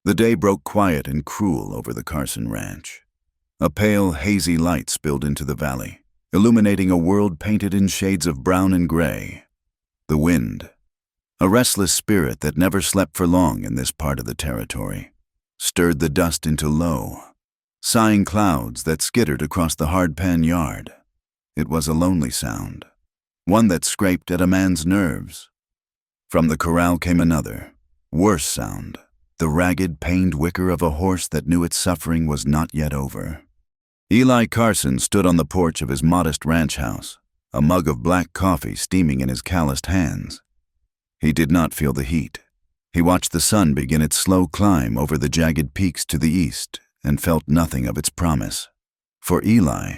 The day broke quiet and cruel over the Carson ranch. A pale, hazy light spilled into the valley, illuminating a world painted in shades of brown and gray. The wind, a restless spirit that never slept for long in this part of the territory, stirred the dust into low, sighing clouds that skittered across the hard-pan yard. It was a lonely sound, one that scraped at a man's nerves. From the corral came another, worse sound, the ragged, pained whicker of a horse that knew its suffering was not yet over. Eli Carson stood on the porch of his modest ranch house, a mug of black coffee steaming in his calloused hands. He did not feel the heat. He watched the sun begin its slow climb over the jagged peaks to the east and felt nothing of its promise. For Eli,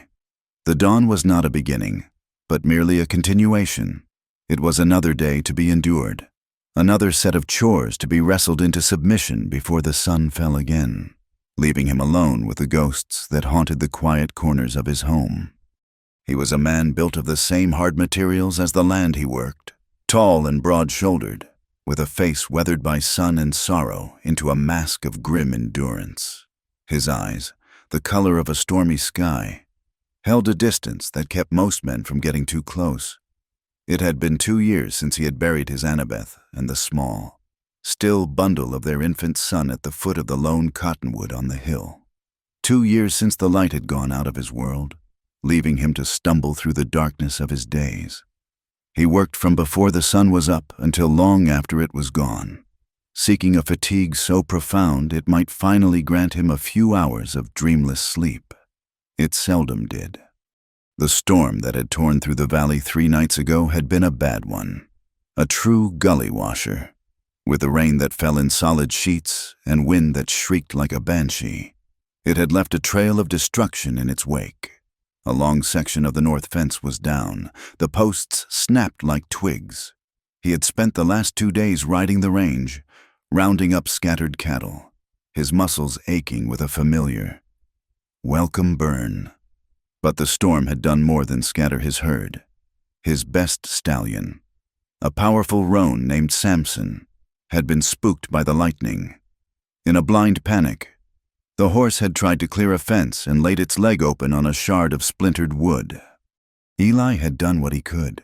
the dawn was not a beginning, but merely a continuation. It was another day to be endured, another set of chores to be wrestled into submission before the sun fell again, leaving him alone with the ghosts that haunted the quiet corners of his home. He was a man built of the same hard materials as the land he worked, tall and broad-shouldered, with a face weathered by sun and sorrow into a mask of grim endurance. His eyes, the color of a stormy sky, held a distance that kept most men from getting too close. It had been 2 years since he had buried his Annabeth and the small, still bundle of their infant son at the foot of the lone cottonwood on the hill. 2 years since the light had gone out of his world, leaving him to stumble through the darkness of his days. He worked from before the sun was up until long after it was gone, seeking a fatigue so profound it might finally grant him a few hours of dreamless sleep. It seldom did. The storm that had torn through the valley 3 nights ago had been a bad one, a true gully washer, with the rain that fell in solid sheets and wind that shrieked like a banshee. It had left a trail of destruction in its wake. A long section of the north fence was down, the posts snapped like twigs. He had spent the last 2 days riding the range, rounding up scattered cattle, his muscles aching with a familiar, welcome burn. But the storm had done more than scatter his herd. His best stallion, a powerful roan named Samson, had been spooked by the lightning. In a blind panic, the horse had tried to clear a fence and laid its leg open on a shard of splintered wood. Eli had done what he could.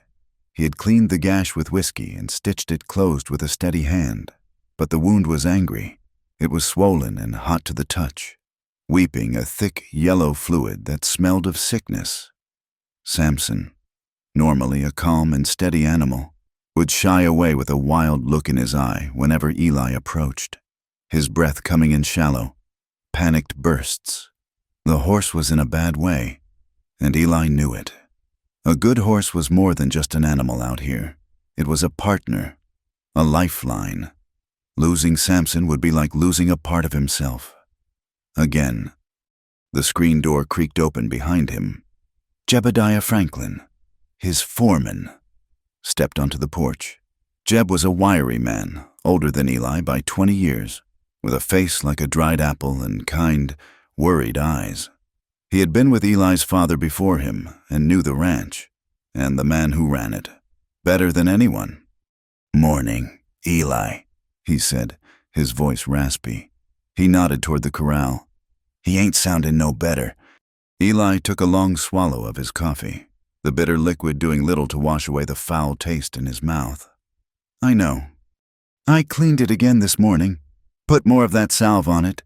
He had cleaned the gash with whiskey and stitched it closed with a steady hand. But the wound was angry. It was swollen and hot to the touch, weeping a thick yellow fluid that smelled of sickness. Samson, normally a calm and steady animal, would shy away with a wild look in his eye whenever Eli approached, his breath coming in shallow, panicked bursts. The horse was in a bad way, and Eli knew it. A good horse was more than just an animal out here. It was a partner, a lifeline. Losing Samson would be like losing a part of himself. Again, the screen door creaked open behind him. Jebediah Franklin, his foreman, stepped onto the porch. Jeb was a wiry man, older than Eli by 20 years, with a face like a dried apple and kind, worried eyes. He had been with Eli's father before him and knew the ranch, and the man who ran it, better than anyone. "Morning, Eli," he said, his voice raspy. He nodded toward the corral. "He ain't sounding no better." Eli took a long swallow of his coffee, the bitter liquid doing little to wash away the foul taste in his mouth. "I know. I cleaned it again this morning. Put more of that salve on it,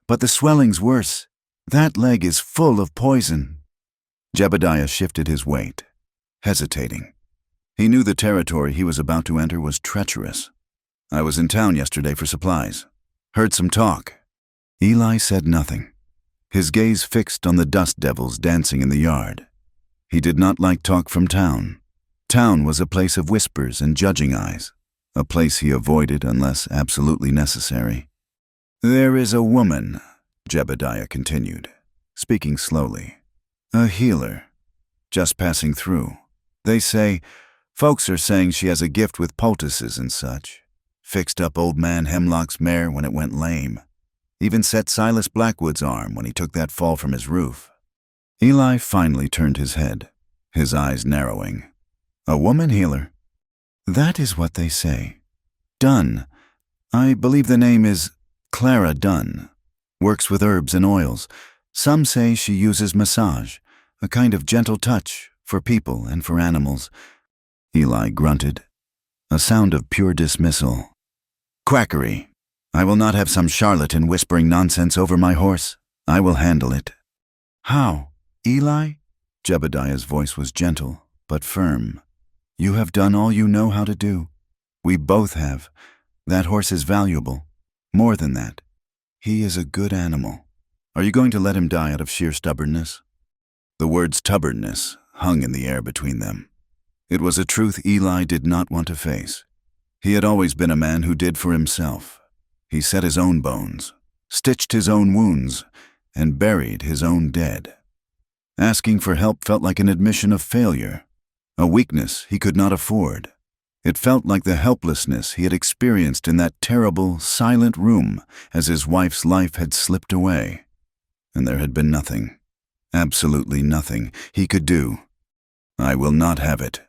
but the swelling's worse. That leg is full of poison." Jebediah shifted his weight, hesitating. He knew the territory he was about to enter was treacherous. "I was in town yesterday for supplies. Heard some talk." Eli said nothing, his gaze fixed on the dust devils dancing in the yard. He did not like talk from town. Town was a place of whispers and judging eyes, a place he avoided unless absolutely necessary. "There is a woman," Jebediah continued, speaking slowly. "A healer, just passing through. They say, folks are saying she has a gift with poultices and such. Fixed up old man Hemlock's mare when it went lame. Even set Silas Blackwood's arm when he took that fall from his roof." Eli finally turned his head, his eyes narrowing. "A woman healer?" "That is what they say. Dunn. I believe the name is Clara Dunn works with herbs and oils. Some say she uses massage, a kind of gentle touch for people and for animals. Eli grunted, a sound of pure dismissal. Quackery. I will not have some charlatan whispering nonsense over my horse. I will handle it. How, Eli? Jebediah's voice was gentle, but firm. You have done all you know how to do. We both have. That horse is valuable. More than that. He is a good animal. Are you going to let him die out of sheer stubbornness? The word stubbornness hung in the air between them. It was a truth Eli did not want to face. He had always been a man who did for himself. He set his own bones, stitched his own wounds, and buried his own dead. Asking for help felt like an admission of failure, a weakness he could not afford. It felt like the helplessness he had experienced in that terrible, silent room as his wife's life had slipped away. And there had been nothing, absolutely nothing, he could do. I will not have it.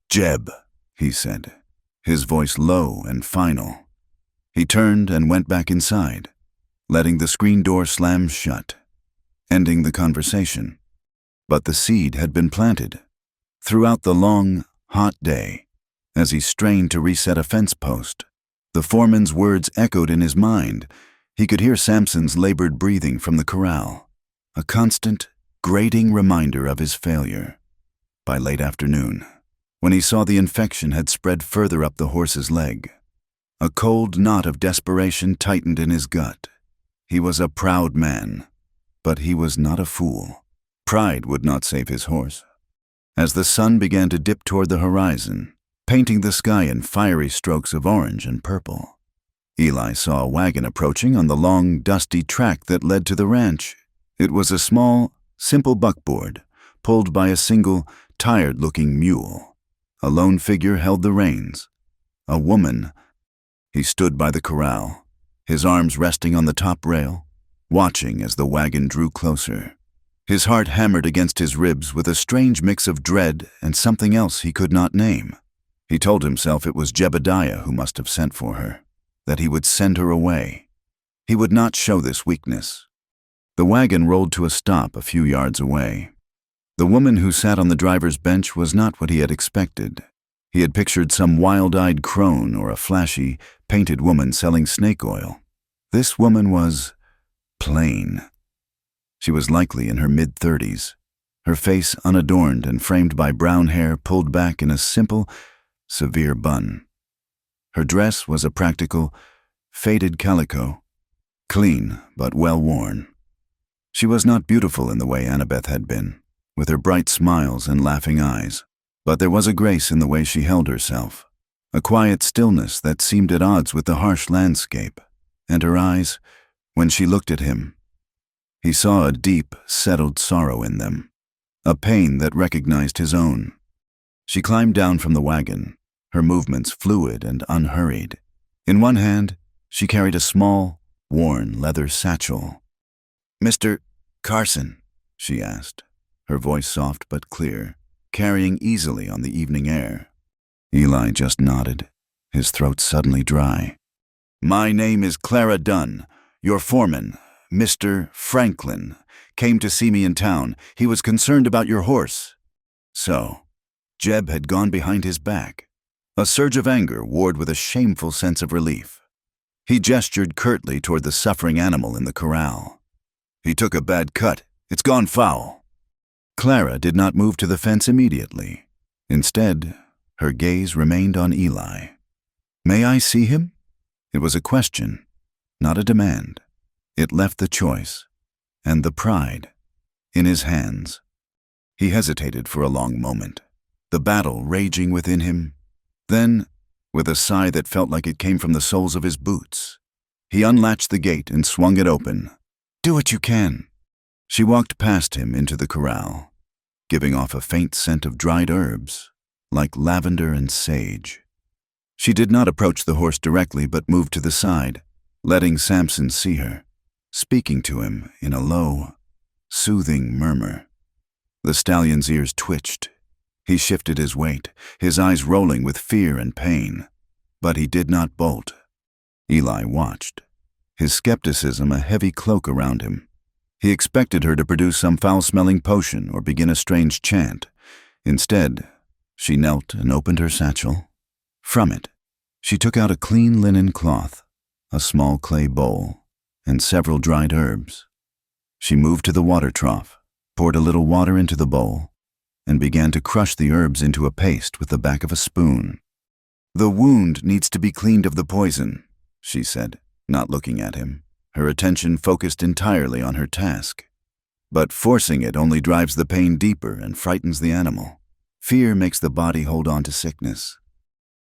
Jeb, he said, his voice low and final. He turned and went back inside, letting the screen door slam shut, ending the conversation. But the seed had been planted. Throughout the long, hot day, as he strained to reset a fence post, the foreman's words echoed in his mind. He could hear Samson's labored breathing from the corral, a constant, grating reminder of his failure. By late afternoon, when he saw the infection had spread further up the horse's leg, a cold knot of desperation tightened in his gut. He was a proud man, but he was not a fool. Pride would not save his horse. As the sun began to dip toward the horizon, painting the sky in fiery strokes of orange and purple, Eli saw a wagon approaching on the long, dusty track that led to the ranch. It was a small, simple buckboard, pulled by a single, tired-looking mule. A lone figure held the reins. A woman. He stood by the corral, his arms resting on the top rail, watching as the wagon drew closer. His heart hammered against his ribs with a strange mix of dread and something else he could not name. He told himself it was Jebediah who must have sent for her, that he would send her away. He would not show this weakness. The wagon rolled to a stop a few yards away. The woman who sat on the driver's bench was not what he had expected. He had pictured some wild-eyed crone or a flashy, painted woman selling snake oil. This woman was plain. She was likely in her mid-30s, her face unadorned and framed by brown hair pulled back in a simple, severe bun. Her dress was a practical, faded calico, clean but well-worn. She was not beautiful in the way Annabeth had been, with her bright smiles and laughing eyes, but there was a grace in the way she held herself, a quiet stillness that seemed at odds with the harsh landscape, and her eyes, when she looked at him, he saw a deep, settled sorrow in them, a pain that recognized his own. She climbed down from the wagon, her movements fluid and unhurried. In one hand, she carried a small, worn leather satchel. "Mr. Carson?" she asked, her voice soft but clear, carrying easily on the evening air. Eli just nodded, his throat suddenly dry. "My name is Clara Dunn. Your foreman, Mr. Franklin, came to see me in town. He was concerned about your horse." So, Jeb had gone behind his back. A surge of anger warred with a shameful sense of relief. He gestured curtly toward the suffering animal in the corral. "He took a bad cut. It's gone foul." Clara did not move to the fence immediately. Instead, her gaze remained on Eli. "May I see him?" It was a question, not a demand. It left the choice, and the pride, in his hands. He hesitated for a long moment, the battle raging within him. Then, with a sigh that felt like it came from the soles of his boots, he unlatched the gate and swung it open. "Do what you can." She walked past him into the corral, giving off a faint scent of dried herbs, like lavender and sage. She did not approach the horse directly but moved to the side, letting Samson see her, speaking to him in a low, soothing murmur. The stallion's ears twitched. He shifted his weight, his eyes rolling with fear and pain, but he did not bolt. Eli watched, his skepticism a heavy cloak around him. He expected her to produce some foul-smelling potion or begin a strange chant. Instead, she knelt and opened her satchel. From it, she took out a clean linen cloth, a small clay bowl, and several dried herbs. She moved to the water trough, poured a little water into the bowl, and began to crush the herbs into a paste with the back of a spoon. "The wound needs to be cleaned of the poison," she said, not looking at him, her attention focused entirely on her task. "But forcing it only drives the pain deeper and frightens the animal. Fear makes the body hold on to sickness."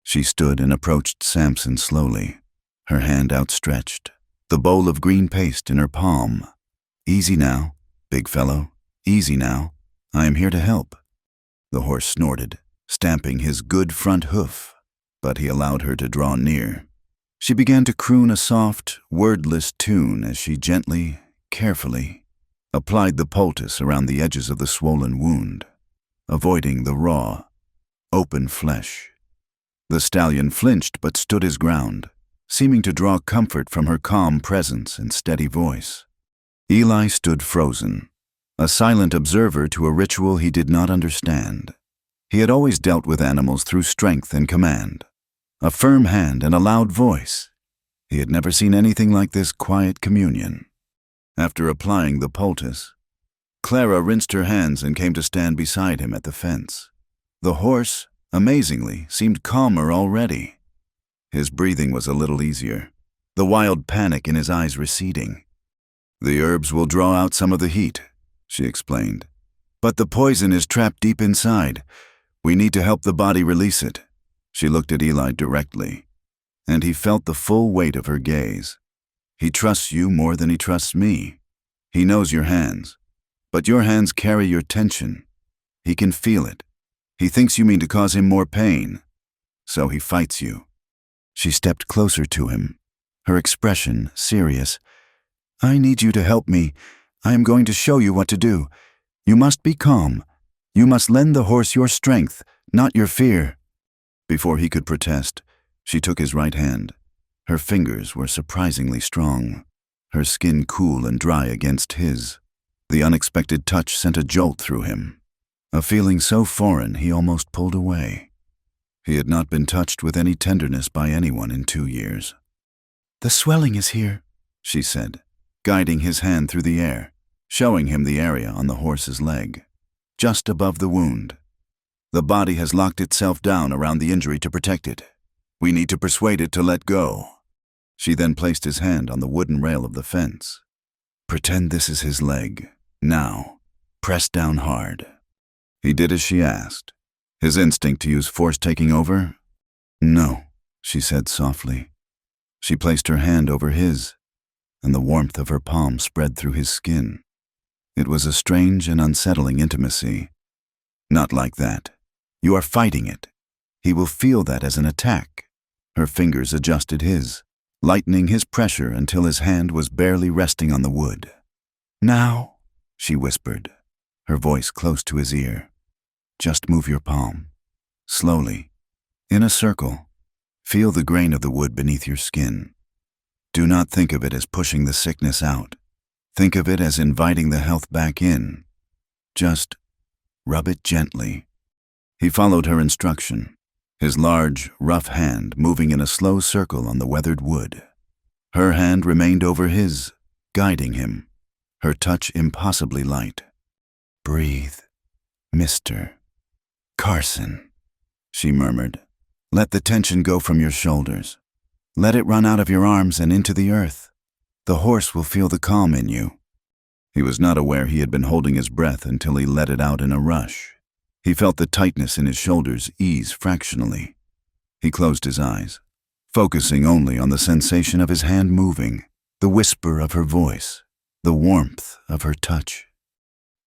She stood and approached Samson slowly, her hand outstretched, the bowl of green paste in her palm. "Easy now, big fellow, easy now. I am here to help." The horse snorted, stamping his good front hoof, but he allowed her to draw near. She began to croon a soft, wordless tune as she gently, carefully, applied the poultice around the edges of the swollen wound, avoiding the raw, open flesh. The stallion flinched but stood his ground, seeming to draw comfort from her calm presence and steady voice. Eli stood frozen, a silent observer to a ritual he did not understand. He had always dealt with animals through strength and command, a firm hand and a loud voice. He had never seen anything like this quiet communion. After applying the poultice, Clara rinsed her hands and came to stand beside him at the fence. The horse, amazingly, seemed calmer already. His breathing was a little easier, the wild panic in his eyes receding. "The herbs will draw out some of the heat," she explained. "But the poison is trapped deep inside. We need to help the body release it." She looked at Eli directly, and he felt the full weight of her gaze. "He trusts you more than he trusts me. He knows your hands, but your hands carry your tension. He can feel it. He thinks you mean to cause him more pain, so he fights you." She stepped closer to him, her expression serious. "I need you to help me. I am going to show you what to do. You must be calm. You must lend the horse your strength, not your fear." Before he could protest, she took his right hand. Her fingers were surprisingly strong, her skin cool and dry against his. The unexpected touch sent a jolt through him, a feeling so foreign he almost pulled away. He had not been touched with any tenderness by anyone in 2 years. "The swelling is here," she said, guiding his hand through the air, showing him the area on the horse's leg, just above the wound. "The body has locked itself down around the injury to protect it. We need to persuade it to let go." She then placed his hand on the wooden rail of the fence. "Pretend this is his leg. Now, press down hard." He did as she asked, his instinct to use force taking over. "No," she said softly. She placed her hand over his, and the warmth of her palm spread through his skin. It was a strange and unsettling intimacy. "Not like that. You are fighting it. He will feel that as an attack." Her fingers adjusted his, lightening his pressure until his hand was barely resting on the wood. "Now," she whispered, her voice close to his ear. "Just move your palm. Slowly. In a circle. Feel the grain of the wood beneath your skin. Do not think of it as pushing the sickness out. Think of it as inviting the health back in. Just rub it gently." He followed her instruction, his large, rough hand moving in a slow circle on the weathered wood. Her hand remained over his, guiding him, her touch impossibly light. "Breathe, Mr. Carson," she murmured. "Let the tension go from your shoulders. Let it run out of your arms and into the earth. The horse will feel the calm in you." He was not aware he had been holding his breath until he let it out in a rush. He felt the tightness in his shoulders ease fractionally. He closed his eyes, focusing only on the sensation of his hand moving, the whisper of her voice, the warmth of her touch.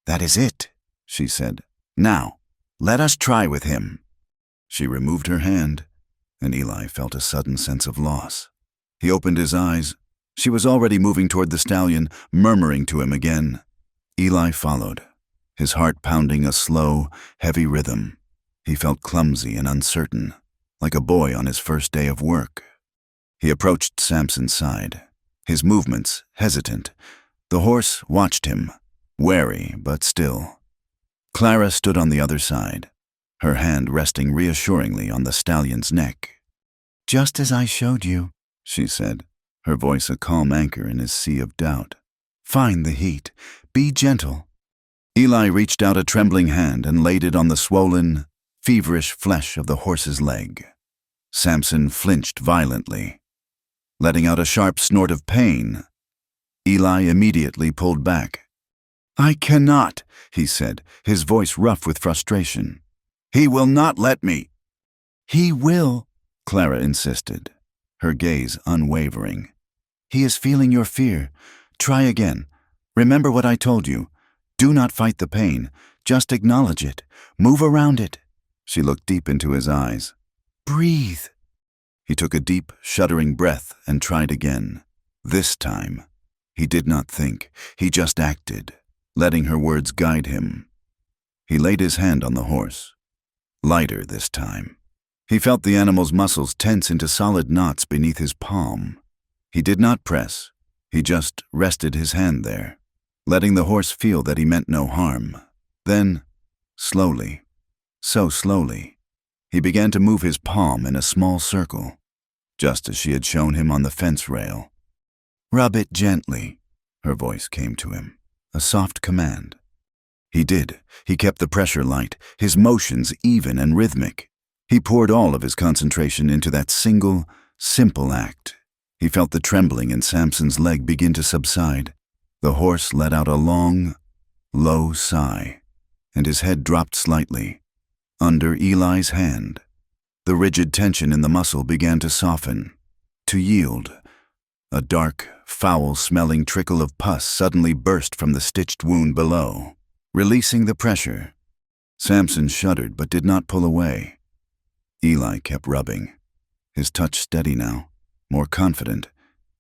"That is it," she said. "Now, let us try with him." She removed her hand, and Eli felt a sudden sense of loss. He opened his eyes. She was already moving toward the stallion, murmuring to him again. Eli followed, his heart pounding a slow, heavy rhythm. He felt clumsy and uncertain, like a boy on his first day of work. He approached Samson's side, his movements hesitant. The horse watched him, wary but still. Clara stood on the other side, her hand resting reassuringly on the stallion's neck. "Just as I showed you," she said, her voice a calm anchor in his sea of doubt. "Find the heat. Be gentle." Eli reached out a trembling hand and laid it on the swollen, feverish flesh of the horse's leg. Samson flinched violently. Letting out a sharp snort of pain, Eli immediately pulled back. "I cannot," he said, his voice rough with frustration. "He will not let me." "He will," Clara insisted, her gaze unwavering. "He is feeling your fear. Try again. Remember what I told you. Do not fight the pain. Just acknowledge it. Move around it." She looked deep into his eyes. "Breathe." He took a deep, shuddering breath and tried again. This time, he did not think. He just acted, letting her words guide him. He laid his hand on the horse. Lighter this time. He felt the animal's muscles tense into solid knots beneath his palm. He did not press. He just rested his hand there, letting the horse feel that he meant no harm. Then, slowly, so slowly, he began to move his palm in a small circle, just as she had shown him on the fence rail. "Rub it gently," her voice came to him, a soft command. He did. He kept the pressure light, his motions even and rhythmic. He poured all of his concentration into that single, simple act. He felt the trembling in Samson's leg begin to subside. The horse let out a long, low sigh, and his head dropped slightly. Under Eli's hand, the rigid tension in the muscle began to soften, to yield. A dark, foul-smelling trickle of pus suddenly burst from the stitched wound below, releasing the pressure. Samson shuddered but did not pull away. Eli kept rubbing, his touch steady now, more confident.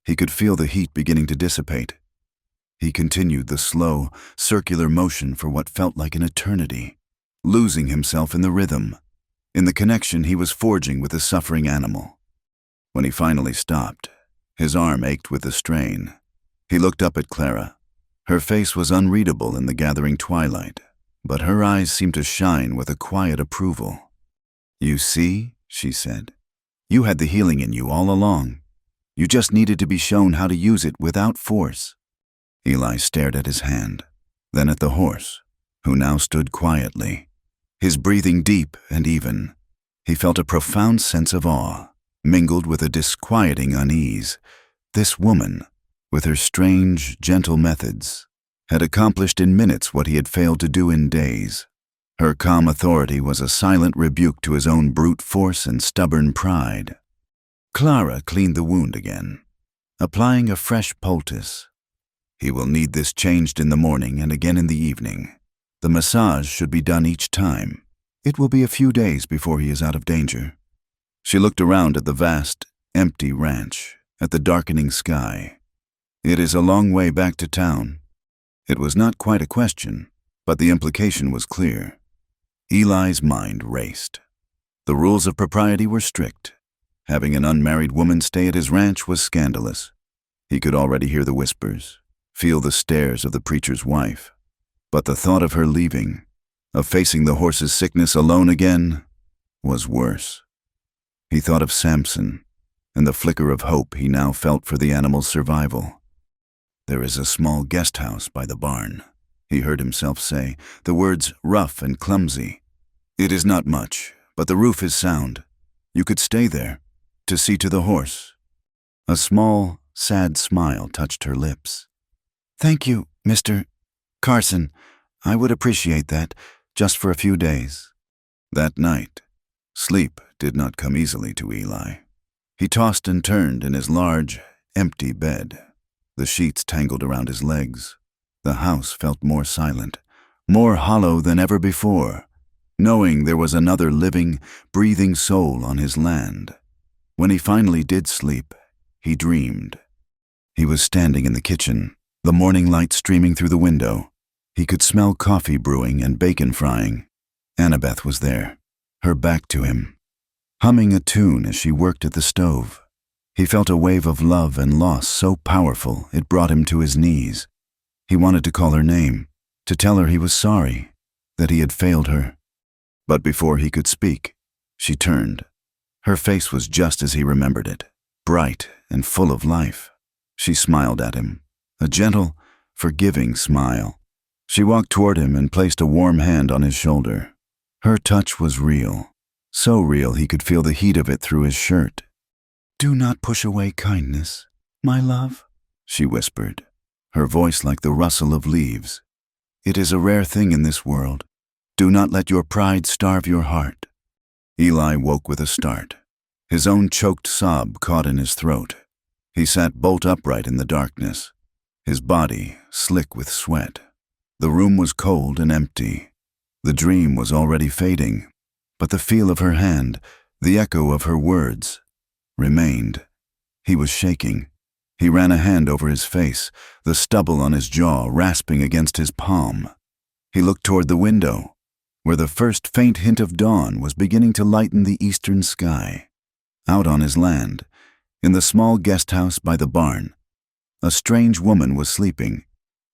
He could feel the heat beginning to dissipate. He continued the slow, circular motion for what felt like an eternity, losing himself in the rhythm, in the connection he was forging with the suffering animal. When he finally stopped, his arm ached with the strain. He looked up at Clara. Her face was unreadable in the gathering twilight, but her eyes seemed to shine with a quiet approval. "You see," she said, "you had the healing in you all along. You just needed to be shown how to use it without force." Eli stared at his hand, then at the horse, who now stood quietly, his breathing deep and even. He felt a profound sense of awe, mingled with a disquieting unease. This woman, with her strange, gentle methods, had accomplished in minutes what he had failed to do in days. Her calm authority was a silent rebuke to his own brute force and stubborn pride. Clara cleaned the wound again, applying a fresh poultice. "He will need this changed in the morning and again in the evening. The massage should be done each time. It will be a few days before he is out of danger." She looked around at the vast, empty ranch, at the darkening sky. "It is a long way back to town." It was not quite a question, but the implication was clear. Eli's mind raced. The rules of propriety were strict. Having an unmarried woman stay at his ranch was scandalous. He could already hear the whispers, feel the stares of the preacher's wife. But the thought of her leaving, of facing the horse's sickness alone again, was worse. He thought of Samson and the flicker of hope he now felt for the animal's survival. "There is a small guest house by the barn," he heard himself say, the words rough and clumsy. "It is not much, but the roof is sound. You could stay there, to see to the horse." A small, sad smile touched her lips. "Thank you, Mr. Carson. I would appreciate that, just for a few days." That night, sleep did not come easily to Eli. He tossed and turned in his large, empty bed. The sheets tangled around his legs. The house felt more silent, more hollow than ever before, knowing there was another living, breathing soul on his land. When he finally did sleep, he dreamed. He was standing in the kitchen, the morning light streaming through the window. He could smell coffee brewing and bacon frying. Annabeth was there, her back to him, humming a tune as she worked at the stove. He felt a wave of love and loss so powerful it brought him to his knees. He wanted to call her name, to tell her he was sorry, that he had failed her. But before he could speak, she turned. Her face was just as he remembered it, bright and full of life. She smiled at him, a gentle, forgiving smile. She walked toward him and placed a warm hand on his shoulder. Her touch was real, so real he could feel the heat of it through his shirt. "Do not push away kindness, my love," she whispered, her voice like the rustle of leaves. "It is a rare thing in this world. Do not let your pride starve your heart." Eli woke with a start. His own choked sob caught in his throat. He sat bolt upright in the darkness, his body slick with sweat. The room was cold and empty. The dream was already fading, but the feel of her hand, the echo of her words, remained. He was shaking. He ran a hand over his face, the stubble on his jaw rasping against his palm. He looked toward the window, where the first faint hint of dawn was beginning to lighten the eastern sky. Out on his land, in the small guest house by the barn, a strange woman was sleeping,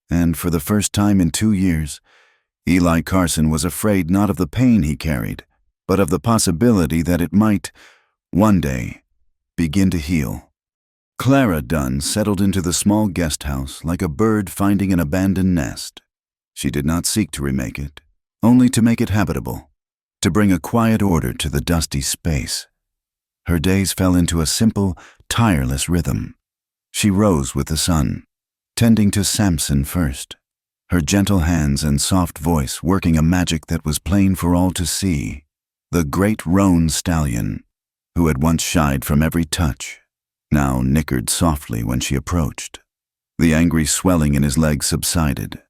and for the first time in 2 years, Eli Carson was afraid not of the pain he carried, but of the possibility that it might, one day, begin to heal. Clara Dunn settled into the small guest house like a bird finding an abandoned nest. She did not seek to remake it, only to make it habitable, to bring a quiet order to the dusty space. Her days fell into a simple, tireless rhythm. She rose with the sun, tending to Samson first, her gentle hands and soft voice working a magic that was plain for all to see. The great roan stallion, who had once shied from every touch, now nickered softly when she approached. The angry swelling in his leg subsided.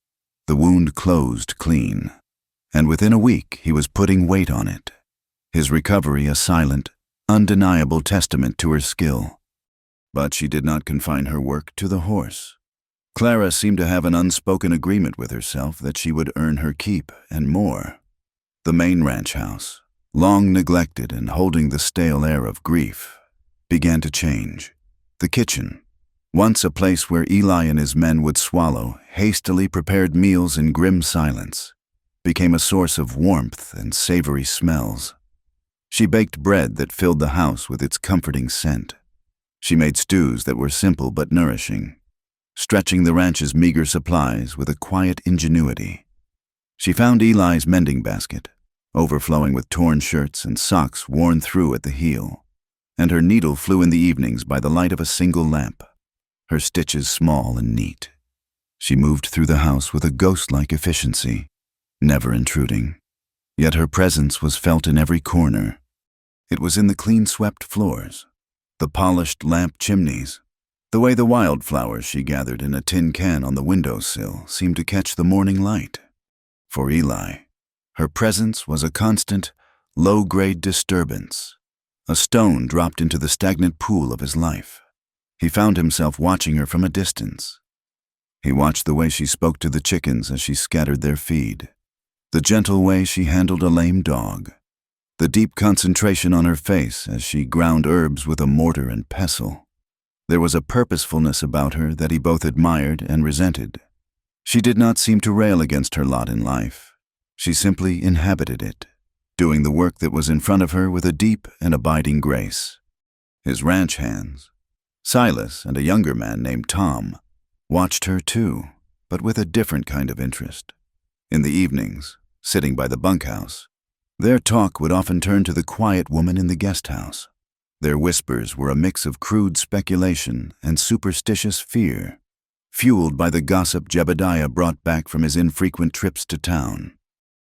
The wound closed clean, and within a week he was putting weight on it, his recovery a silent, undeniable testament to her skill. But she did not confine her work to the horse. Clara seemed to have an unspoken agreement with herself that she would earn her keep and more. The main ranch house, long neglected and holding the stale air of grief, began to change. The kitchen, once a place where Eli and his men would swallow hastily prepared meals in grim silence, became a source of warmth and savory smells. She baked bread that filled the house with its comforting scent. She made stews that were simple but nourishing, stretching the ranch's meager supplies with a quiet ingenuity. She found Eli's mending basket, overflowing with torn shirts and socks worn through at the heel, and her needle flew in the evenings by the light of a single lamp, her stitches small and neat. She moved through the house with a ghost-like efficiency, never intruding. Yet her presence was felt in every corner. It was in the clean-swept floors, the polished lamp chimneys, the way the wildflowers she gathered in a tin can on the windowsill seemed to catch the morning light. For Eli, her presence was a constant, low-grade disturbance, a stone dropped into the stagnant pool of his life. He found himself watching her from a distance. He watched the way she spoke to the chickens as she scattered their feed, the gentle way she handled a lame dog, the deep concentration on her face as she ground herbs with a mortar and pestle. There was a purposefulness about her that he both admired and resented. She did not seem to rail against her lot in life. She simply inhabited it, doing the work that was in front of her with a deep and abiding grace. His ranch hands, Silas and a younger man named Tom, watched her too, but with a different kind of interest. In the evenings, sitting by the bunkhouse, their talk would often turn to the quiet woman in the guest house. Their whispers were a mix of crude speculation and superstitious fear, fueled by the gossip Jebediah brought back from his infrequent trips to town.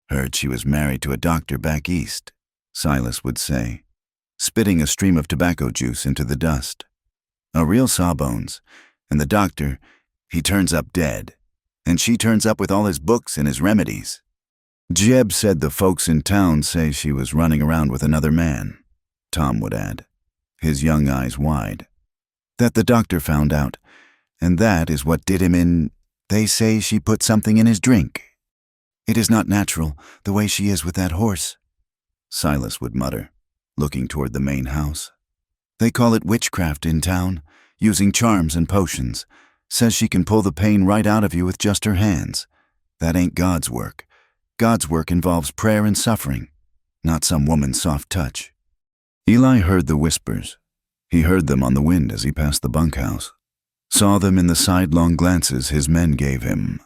"Heard she was married to a doctor back east," Silas would say, spitting a stream of tobacco juice into the dust. "A real sawbones, and the doctor, he turns up dead, and she turns up with all his books and his remedies. Jeb said the folks in town say she was running around with another man," Tom would add, his young eyes wide. "That the doctor found out, and that is what did him in. They say she put something in his drink. It is not natural, the way she is with that horse," Silas would mutter, looking toward the main house. They call it witchcraft in town, using charms and potions. Says she can pull the pain right out of you with just her hands. That ain't God's work. God's work involves prayer and suffering, not some woman's soft touch. Eli heard the whispers. He heard them on the wind as he passed the bunkhouse, saw them in the sidelong glances his men gave him.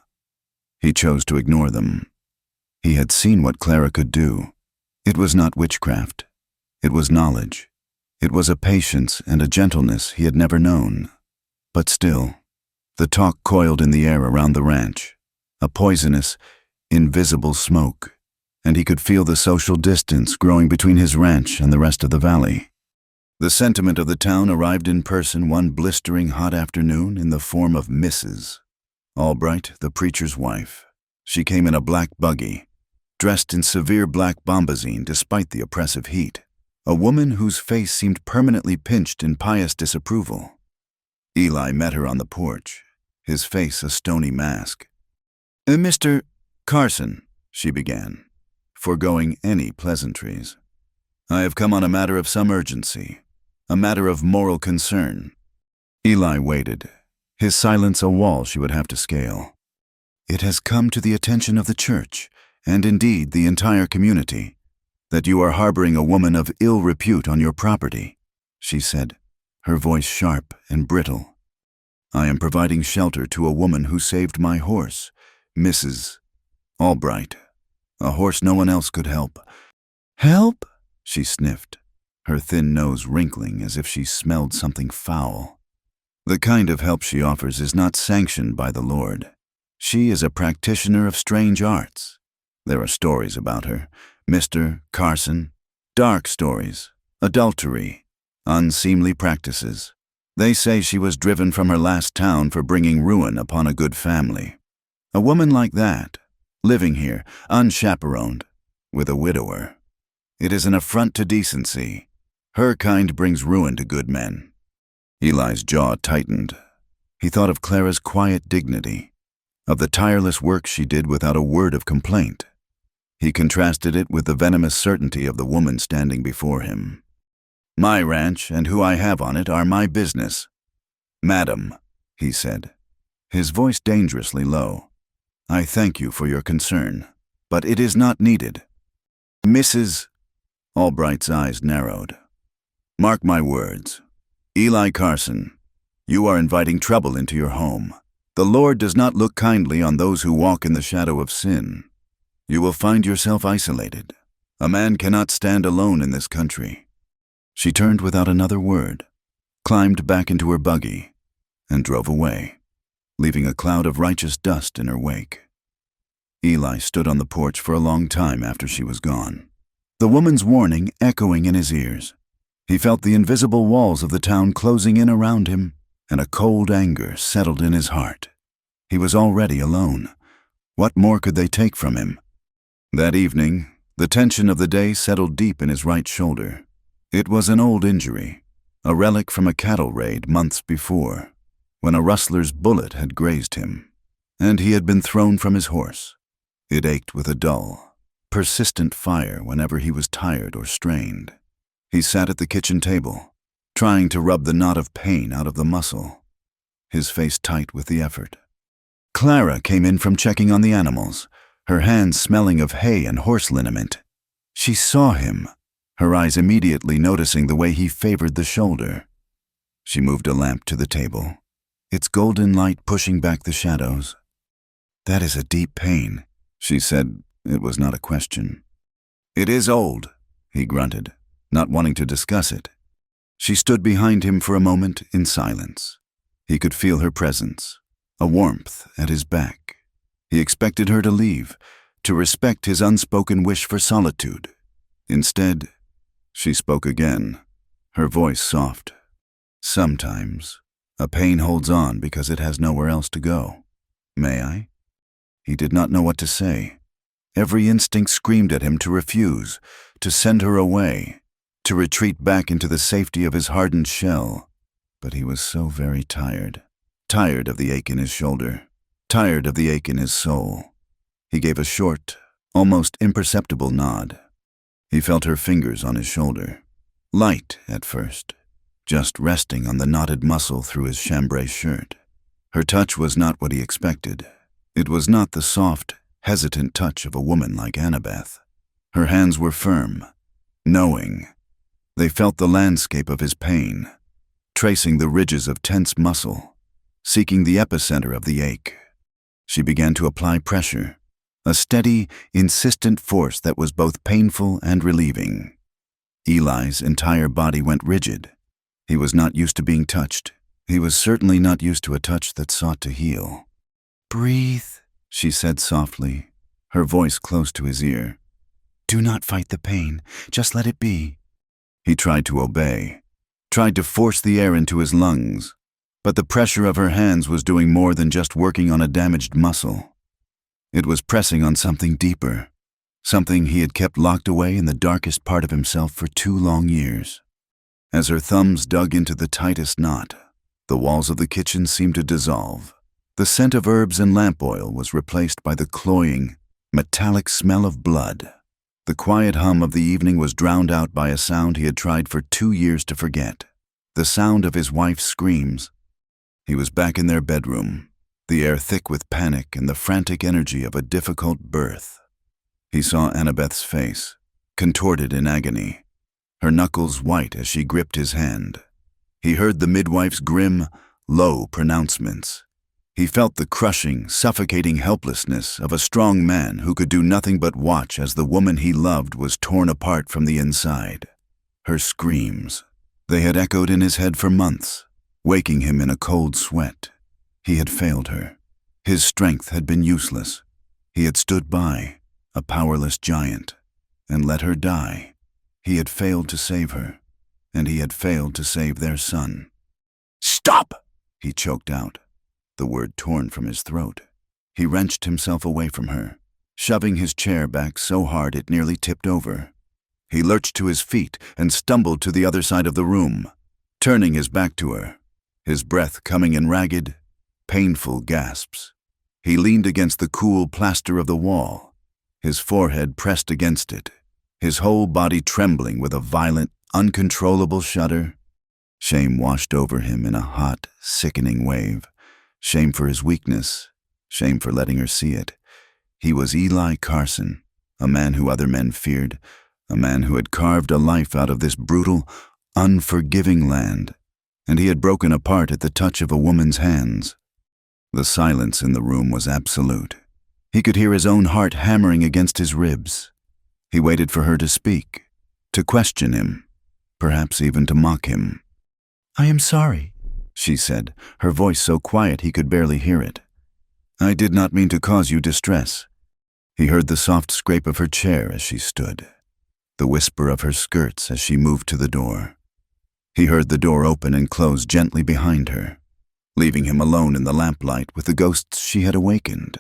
He chose to ignore them. He had seen what Clara could do. It was not witchcraft. It was knowledge. It was a patience and a gentleness he had never known. But still, the talk coiled in the air around the ranch, a poisonous, invisible smoke, and he could feel the social distance growing between his ranch and the rest of the valley. The sentiment of the town arrived in person one blistering hot afternoon in the form of Mrs. Albright, the preacher's wife. She came in a black buggy, dressed in severe black bombazine despite the oppressive heat, a woman whose face seemed permanently pinched in pious disapproval. Eli met her on the porch, his face a stony mask. Mr. Carson, she began, foregoing any pleasantries. I have come on a matter of some urgency, a matter of moral concern. Eli waited, his silence a wall she would have to scale. It has come to the attention of the church, and indeed the entire community, that you are harboring a woman of ill repute on your property, she said, her voice sharp and brittle. I am providing shelter to a woman who saved my horse, Mrs. Albright, a horse no one else could help. Help? She sniffed, her thin nose wrinkling as if she smelled something foul. The kind of help she offers is not sanctioned by the Lord. She is a practitioner of strange arts. There are stories about her, Mr. Carson, dark stories, adultery, unseemly practices. They say she was driven from her last town for bringing ruin upon a good family. A woman like that, living here, unchaperoned, with a widower. It is an affront to decency. Her kind brings ruin to good men. Eli's jaw tightened. He thought of Clara's quiet dignity, of the tireless work she did without a word of complaint. He contrasted it with the venomous certainty of the woman standing before him. My ranch and who I have on it are my business. Madam, he said, his voice dangerously low, I thank you for your concern, but it is not needed. Mrs. Albright's eyes narrowed. Mark my words. Eli Carson, you are inviting trouble into your home. The Lord does not look kindly on those who walk in the shadow of sin. You will find yourself isolated. A man cannot stand alone in this country. She turned without another word, climbed back into her buggy, and drove away, leaving a cloud of righteous dust in her wake. Eli stood on the porch for a long time after she was gone, the woman's warning echoing in his ears. He felt the invisible walls of the town closing in around him, and a cold anger settled in his heart. He was already alone. What more could they take from him? That evening, the tension of the day settled deep in his right shoulder. It was an old injury, a relic from a cattle raid months before, when a rustler's bullet had grazed him, and he had been thrown from his horse. It ached with a dull, persistent fire whenever he was tired or strained. He sat at the kitchen table, trying to rub the knot of pain out of the muscle, his face tight with the effort. Clara came in from checking on the animals, her hands smelling of hay and horse liniment. She saw him, her eyes immediately noticing the way he favored the shoulder. She moved a lamp to the table, its golden light pushing back the shadows. That is a deep pain, she said. It was not a question. It is old, he grunted, not wanting to discuss it. She stood behind him for a moment in silence. He could feel her presence, a warmth at his back. He expected her to leave, to respect his unspoken wish for solitude. Instead, she spoke again, her voice soft. Sometimes, a pain holds on because it has nowhere else to go. May I? He did not know what to say. Every instinct screamed at him to refuse, to send her away, to retreat back into the safety of his hardened shell. But he was so very tired. Tired of the ache in his shoulder. Tired of the ache in his soul. He gave a short, almost imperceptible nod. He felt her fingers on his shoulder. Light at first, just resting on the knotted muscle through his chambray shirt. Her touch was not what he expected. It was not the soft, hesitant touch of a woman like Annabeth. Her hands were firm, knowing. They felt the landscape of his pain, tracing the ridges of tense muscle, seeking the epicenter of the ache. She began to apply pressure, a steady, insistent force that was both painful and relieving. Eli's entire body went rigid. He was not used to being touched. He was certainly not used to a touch that sought to heal. "Breathe," she said softly, her voice close to his ear. "Do not fight the pain. Just let it be." He tried to obey, tried to force the air into his lungs, but the pressure of her hands was doing more than just working on a damaged muscle. It was pressing on something deeper, something he had kept locked away in the darkest part of himself for 2 long years. As her thumbs dug into the tightest knot, the walls of the kitchen seemed to dissolve. The scent of herbs and lamp oil was replaced by the cloying, metallic smell of blood. The quiet hum of the evening was drowned out by a sound he had tried for 2 years to forget, the sound of his wife's screams. He was back in their bedroom, the air thick with panic and the frantic energy of a difficult birth. He saw Annabeth's face, contorted in agony, her knuckles white as she gripped his hand. He heard the midwife's grim, low pronouncements. He felt the crushing, suffocating helplessness of a strong man who could do nothing but watch as the woman he loved was torn apart from the inside. Her screams, they had echoed in his head for months, waking him in a cold sweat. He had failed her. His strength had been useless. He had stood by, a powerless giant, and let her die. He had failed to save her, and he had failed to save their son. "Stop!" he choked out, the word torn from his throat. He wrenched himself away from her, shoving his chair back so hard it nearly tipped over. He lurched to his feet and stumbled to the other side of the room, turning his back to her, his breath coming in ragged, painful gasps. He leaned against the cool plaster of the wall, his forehead pressed against it, his whole body trembling with a violent, uncontrollable shudder. Shame washed over him in a hot, sickening wave. Shame for his weakness, shame for letting her see it. He was Eli Carson, a man who other men feared, a man who had carved a life out of this brutal, unforgiving land, and he had broken apart at the touch of a woman's hands. The silence in the room was absolute. He could hear his own heart hammering against his ribs. He waited for her to speak, to question him, perhaps even to mock him. "I am sorry," she said, her voice so quiet he could barely hear it. "I did not mean to cause you distress." He heard the soft scrape of her chair as she stood, the whisper of her skirts as she moved to the door. He heard the door open and close gently behind her, leaving him alone in the lamplight with the ghosts she had awakened.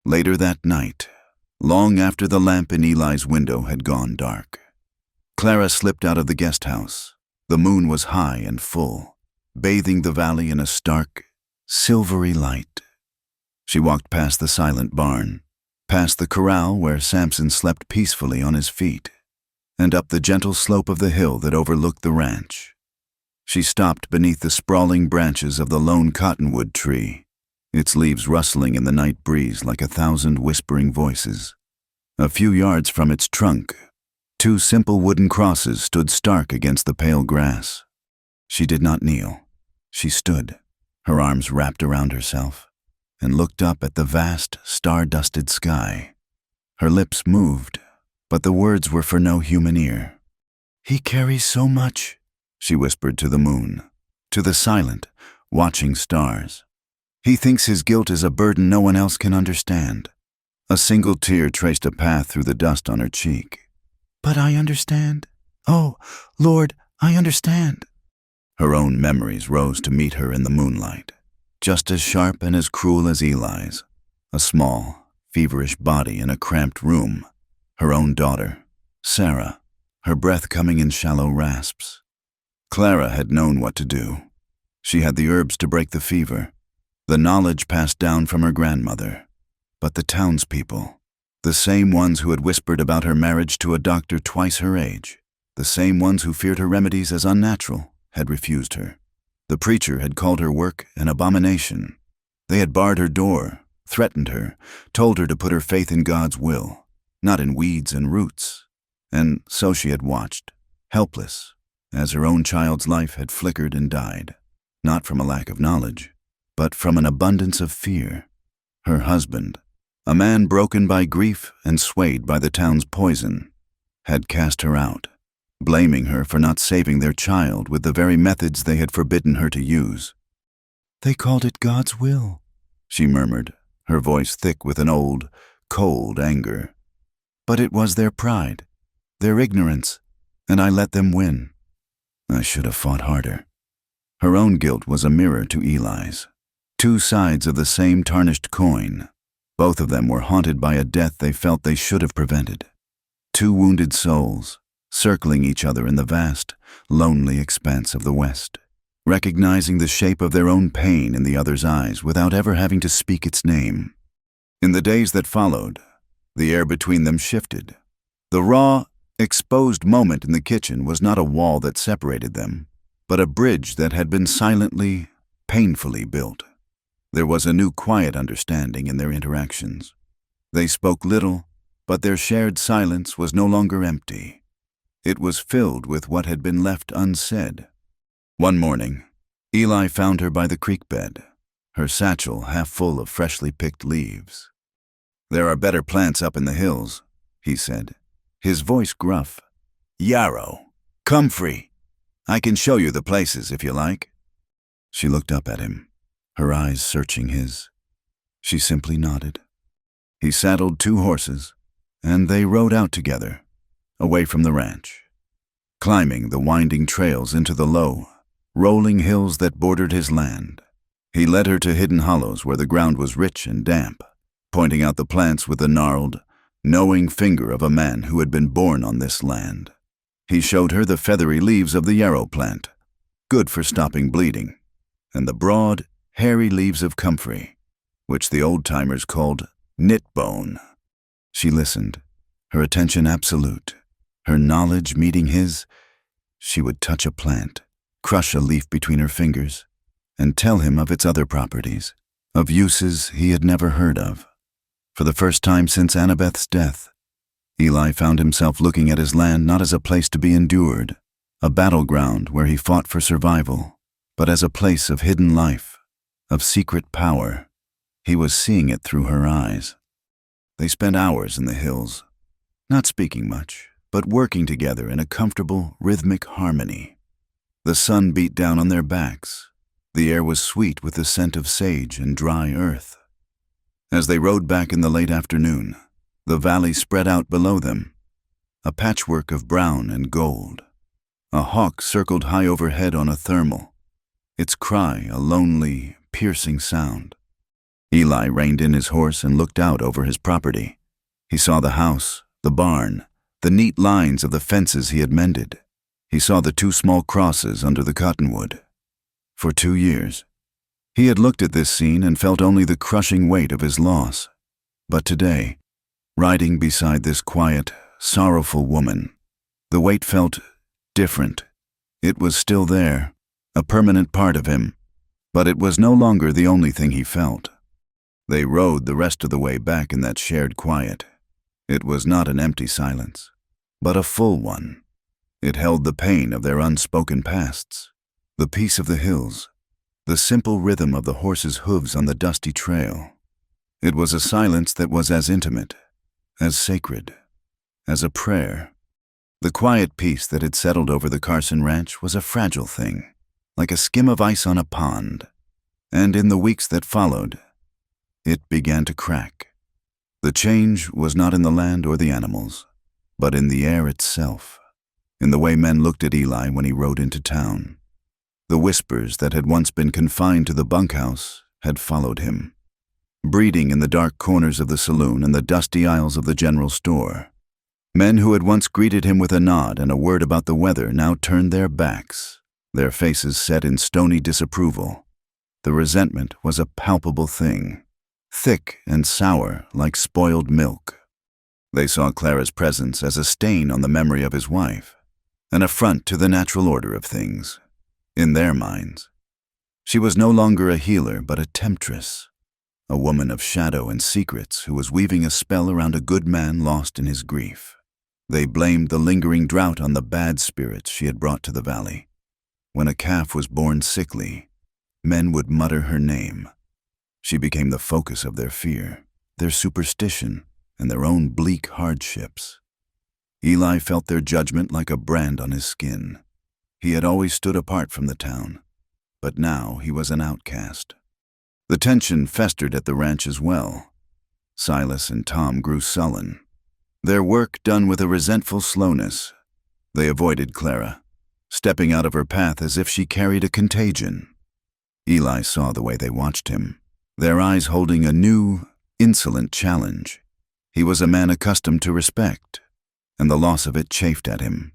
Later that night, long after the lamp in Eli's window had gone dark, Clara slipped out of the guest house. The moon was high and full, bathing the valley in a stark, silvery light. She walked past the silent barn, past the corral where Samson slept peacefully on his feet, and up the gentle slope of the hill that overlooked the ranch. She stopped beneath the sprawling branches of the lone cottonwood tree, its leaves rustling in the night breeze like 1,000 whispering voices. A few yards from its trunk, 2 simple wooden crosses stood stark against the pale grass. She did not kneel. She stood, her arms wrapped around herself, and looked up at the vast, star-dusted sky. Her lips moved, but the words were for no human ear. "He carries so much," she whispered to the moon, to the silent, watching stars. "He thinks his guilt is a burden no one else can understand." A single tear traced a path through the dust on her cheek. "But I understand. Oh, Lord, I understand." Her own memories rose to meet her in the moonlight, just as sharp and as cruel as Eli's. A small, feverish body in a cramped room. Her own daughter, Sarah, her breath coming in shallow rasps. Clara had known what to do. She had the herbs to break the fever, the knowledge passed down from her grandmother. But the townspeople, the same ones who had whispered about her marriage to a doctor twice her age, the same ones who feared her remedies as unnatural, had refused her. The preacher had called her work an abomination. They had barred her door, threatened her, told her to put her faith in God's will, not in weeds and roots. And so she had watched, helpless, as her own child's life had flickered and died, not from a lack of knowledge, but from an abundance of fear. Her husband, a man broken by grief and swayed by the town's poison, had cast her out, blaming her for not saving their child with the very methods they had forbidden her to use. "They called it God's will," she murmured, her voice thick with an old, cold anger. "But it was their pride, their ignorance, and I let them win. I should have fought harder." Her own guilt was a mirror to Eli's. Two sides of the same tarnished coin. Both of them were haunted by a death they felt they should have prevented. Two wounded souls, circling each other in the vast, lonely expanse of the West, recognizing the shape of their own pain in the other's eyes without ever having to speak its name. In the days that followed, the air between them shifted. The raw, exposed moment in the kitchen was not a wall that separated them, but a bridge that had been silently, painfully built. There was a new quiet understanding in their interactions. They spoke little, but their shared silence was no longer empty. It was filled with what had been left unsaid. One morning, Eli found her by the creek bed, her satchel half full of freshly picked leaves. "There are better plants up in the hills," he said, his voice gruff. "Yarrow, comfrey. I can show you the places if you like." She looked up at him, her eyes searching his. She simply nodded. He saddled 2 horses, and they rode out together, away from the ranch, climbing the winding trails into the low, rolling hills that bordered his land. He led her to hidden hollows where the ground was rich and damp, pointing out the plants with the gnarled, knowing finger of a man who had been born on this land. He showed her the feathery leaves of the yarrow plant, good for stopping bleeding, and the broad, hairy leaves of comfrey, which the old-timers called knitbone. She listened, her attention absolute, her knowledge meeting his. She would touch a plant, crush a leaf between her fingers, and tell him of its other properties, of uses he had never heard of. For the first time since Annabeth's death, Eli found himself looking at his land not as a place to be endured, a battleground where he fought for survival, but as a place of hidden life, of secret power. He was seeing it through her eyes. They spent hours in the hills, not speaking much, but working together in a comfortable, rhythmic harmony. The sun beat down on their backs. The air was sweet with the scent of sage and dry earth. As they rode back in the late afternoon, the valley spread out below them, a patchwork of brown and gold. A hawk circled high overhead on a thermal, its cry a lonely, piercing sound. Eli reined in his horse and looked out over his property. He saw the house, the barn, the neat lines of the fences he had mended. He saw the 2 small crosses under the cottonwood. For 2 years, he had looked at this scene and felt only the crushing weight of his loss. But today, riding beside this quiet, sorrowful woman, the weight felt different. It was still there, a permanent part of him, but it was no longer the only thing he felt. They rode the rest of the way back in that shared quiet. It was not an empty silence, but a full one. It held the pain of their unspoken pasts, the peace of the hills, the simple rhythm of the horses' hooves on the dusty trail. It was a silence that was as intimate, as sacred, as a prayer. The quiet peace that had settled over the Carson Ranch was a fragile thing, like a skim of ice on a pond, and in the weeks that followed, it began to crack. The change was not in the land or the animals, but in the air itself, in the way men looked at Eli when he rode into town. The whispers that had once been confined to the bunkhouse had followed him, breeding in the dark corners of the saloon and the dusty aisles of the general store. Men who had once greeted him with a nod and a word about the weather now turned their backs, their faces set in stony disapproval. The resentment was a palpable thing, thick and sour like spoiled milk. They saw Clara's presence as a stain on the memory of his wife, an affront to the natural order of things. In their minds, she was no longer a healer but a temptress, a woman of shadow and secrets who was weaving a spell around a good man lost in his grief. They blamed the lingering drought on the bad spirits she had brought to the valley. When a calf was born sickly, men would mutter her name. She became the focus of their fear, their superstition, and their own bleak hardships. Eli felt their judgment like a brand on his skin. He had always stood apart from the town, but now he was an outcast. The tension festered at the ranch as well. Silas and Tom grew sullen, their work done with a resentful slowness. They avoided Clara, stepping out of her path as if she carried a contagion. Eli saw the way they watched him, their eyes holding a new, insolent challenge. He was a man accustomed to respect, and the loss of it chafed at him.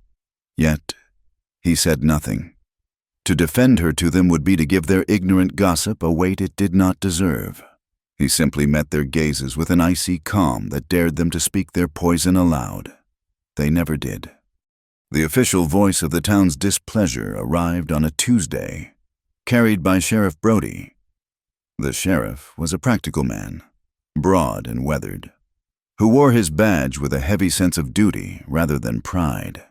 Yet, he said nothing. To defend her to them would be to give their ignorant gossip a weight it did not deserve. He simply met their gazes with an icy calm that dared them to speak their poison aloud. They never did. The official voice of the town's displeasure arrived on a Tuesday, carried by Sheriff Brody. The sheriff was a practical man, broad and weathered, who wore his badge with a heavy sense of duty rather than pride.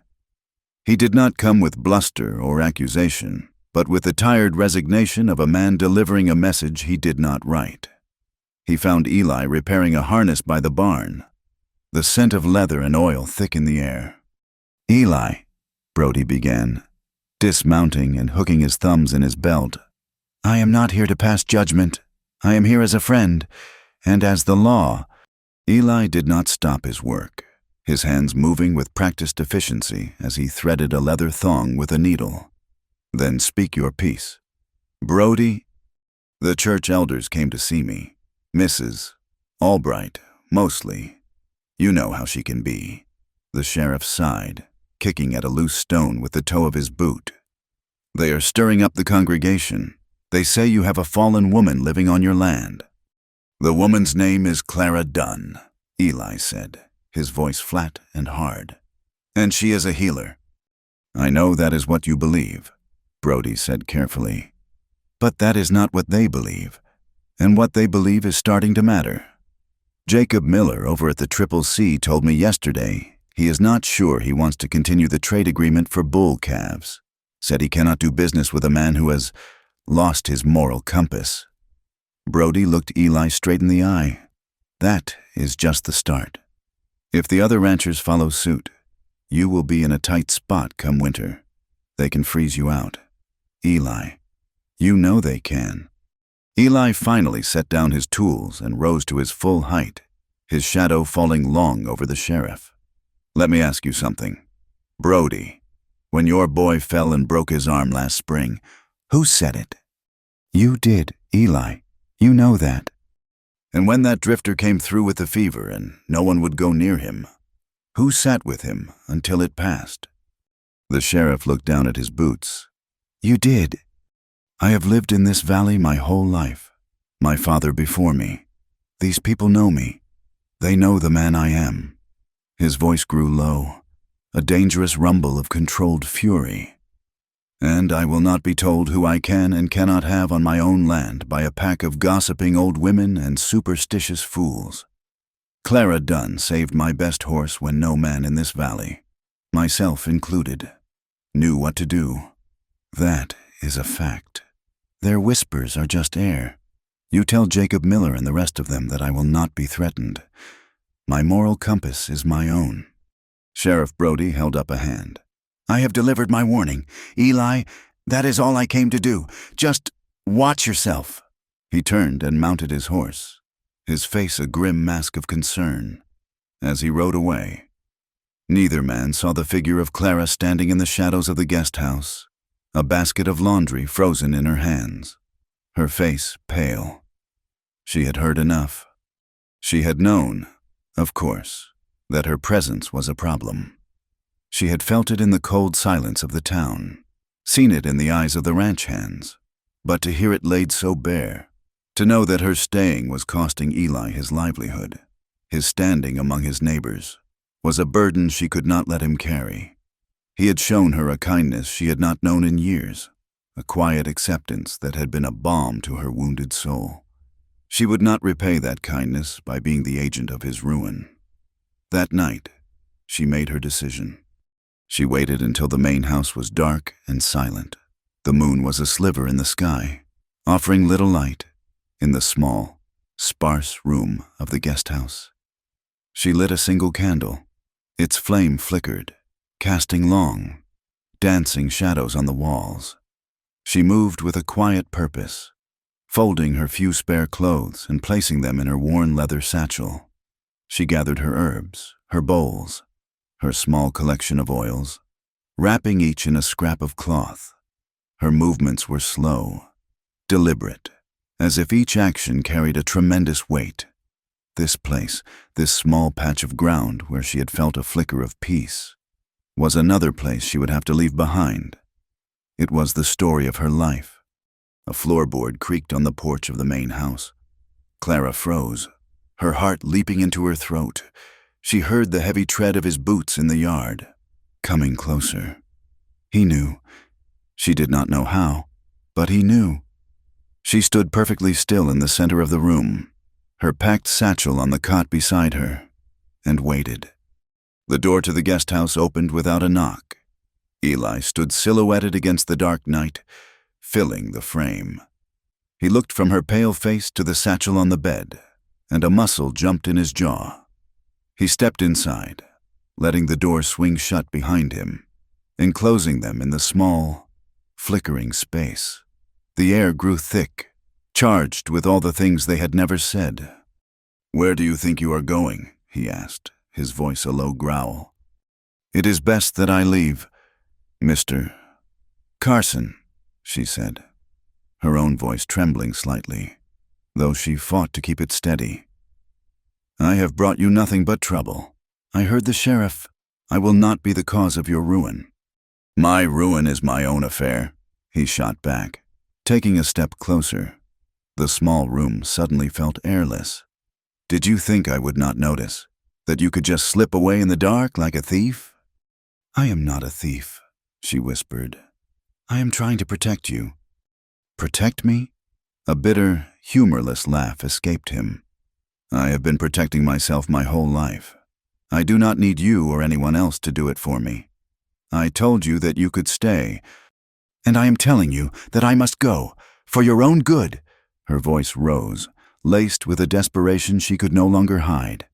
He did not come with bluster or accusation, but with the tired resignation of a man delivering a message he did not write. He found Eli repairing a harness by the barn, the scent of leather and oil thick in the air. "Eli," Brody began, dismounting and hooking his thumbs in his belt, "I am not here to pass judgment. I am here as a friend, and as the law." Eli did not stop his work, his hands moving with practiced efficiency as he threaded a leather thong with a needle. "Then speak your piece." "Brody, the church elders came to see me. Mrs. Albright, mostly. You know how she can be." The sheriff sighed, kicking at a loose stone with the toe of his boot. "They are stirring up the congregation. They say you have a fallen woman living on your land." "The woman's name is Clara Dunn," Eli said, his voice flat and hard. "And she is a healer." "I know that is what you believe," Brody said carefully. "But that is not what they believe, and what they believe is starting to matter. Jacob Miller over at the Triple C told me yesterday he is not sure he wants to continue the trade agreement for bull calves. Said he cannot do business with a man who has lost his moral compass." Brody looked Eli straight in the eye. "That is just the start. If the other ranchers follow suit, you will be in a tight spot come winter. They can freeze you out. Eli, you know they can." Eli finally set down his tools and rose to his full height, his shadow falling long over the sheriff. "Let me ask you something. Brody, when your boy fell and broke his arm last spring, who said it?" "You did, Eli. You know that." "And when that drifter came through with the fever and no one would go near him, who sat with him until it passed?" The sheriff looked down at his boots. "You did. I have lived in this valley my whole life. My father before me. These people know me. They know the man I am." His voice grew low, a dangerous rumble of controlled fury. "And I will not be told who I can and cannot have on my own land by a pack of gossiping old women and superstitious fools. Clara Dunn saved my best horse when no man in this valley, myself included, knew what to do. That is a fact. Their whispers are just air. You tell Jacob Miller and the rest of them that I will not be threatened. My moral compass is my own." Sheriff Brody held up a hand. "I have delivered my warning. Eli, that is all I came to do. Just watch yourself." He turned and mounted his horse, his face a grim mask of concern. As he rode away, neither man saw the figure of Clara standing in the shadows of the guest house, a basket of laundry frozen in her hands, her face pale. She had heard enough. She had known, of course, that her presence was a problem. She had felt it in the cold silence of the town, seen it in the eyes of the ranch hands, but to hear it laid so bare, to know that her staying was costing Eli his livelihood, his standing among his neighbors, was a burden she could not let him carry. He had shown her a kindness she had not known in years. a quiet acceptance that had been a balm to her wounded soul. She would not repay that kindness by being the agent of his ruin. That night, she made her decision. She waited until the main house was dark and silent. The moon was a sliver in the sky, offering little light in the small, sparse room of the guest house. She lit a single candle. Its flame flickered, casting long, dancing shadows on the walls. She moved with a quiet purpose, folding her few spare clothes and placing them in her worn leather satchel. She gathered her herbs, her bowls, her small collection of oils, wrapping each in a scrap of cloth. Her movements were slow, deliberate, as if each action carried a tremendous weight. This place, this small patch of ground where she had felt a flicker of peace, was another place she would have to leave behind. It was the story of her life. A floorboard creaked on the porch of the main house. Clara froze, her heart leaping into her throat. She heard the heavy tread of his boots in the yard, coming closer. He knew. She did not know how, but he knew. She stood perfectly still in the center of the room, her packed satchel on the cot beside her, and waited. The door to the guest house opened without a knock. Eli stood silhouetted against the dark night, filling the frame. He looked from her pale face to the satchel on the bed, and a muscle jumped in his jaw. He stepped inside, letting the door swing shut behind him, enclosing them in the small, flickering space. The air grew thick, charged with all the things they had never said. "Where do you think you are going?" he asked, his voice a low growl. "It is best that I leave, Mr. Carson," she said, her own voice trembling slightly, though she fought to keep it steady. "I have brought you nothing but trouble. I heard the sheriff. I will not be the cause of your ruin." "My ruin is my own affair," he shot back, taking a step closer. The small room suddenly felt airless. "Did you think I would not notice? That you could just slip away in the dark like a thief?" "I am not a thief," she whispered. "I am trying to protect you." "Protect me?" A bitter, humorless laugh escaped him. "I have been protecting myself my whole life. I do not need you or anyone else to do it for me. I told you that you could stay, and I am telling you that I must go, for your own good." Her voice rose, laced with a desperation she could no longer hide.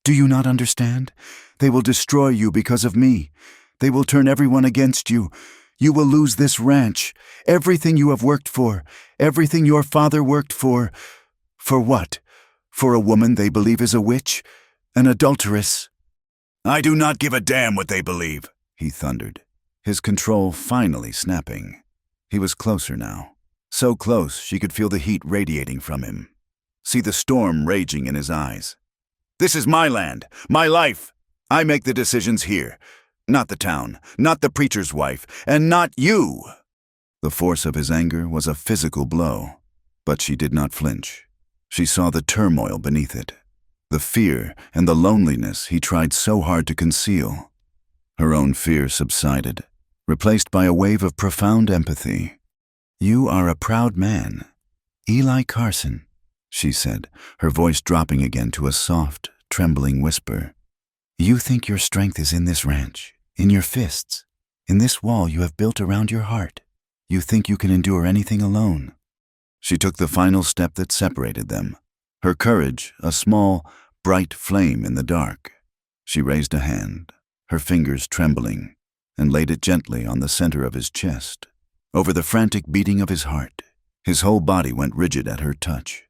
"Do you not understand? They will destroy you because of me. They will turn everyone against you. You will lose this ranch, everything you have worked for, everything your father worked for. For what? For a woman they believe is a witch, an adulteress." "I do not give a damn what they believe," he thundered, his control finally snapping. He was closer now, so close she could feel the heat radiating from him, see the storm raging in his eyes. "This is my land, my life. I make the decisions here. Not the town, not the preacher's wife, and not you." The force of his anger was a physical blow, but she did not flinch. She saw the turmoil beneath it, the fear and the loneliness he tried so hard to conceal. Her own fear subsided, replaced by a wave of profound empathy. "You are a proud man, Eli Carson," she said, her voice dropping again to a soft, trembling whisper. "You think your strength is in this ranch, in your fists, in this wall you have built around your heart. You think you can endure anything alone." She took the final step that separated them, her courage a small, bright flame in the dark. She raised a hand, her fingers trembling, and laid it gently on the center of his chest, over the frantic beating of his heart. His whole body went rigid at her touch.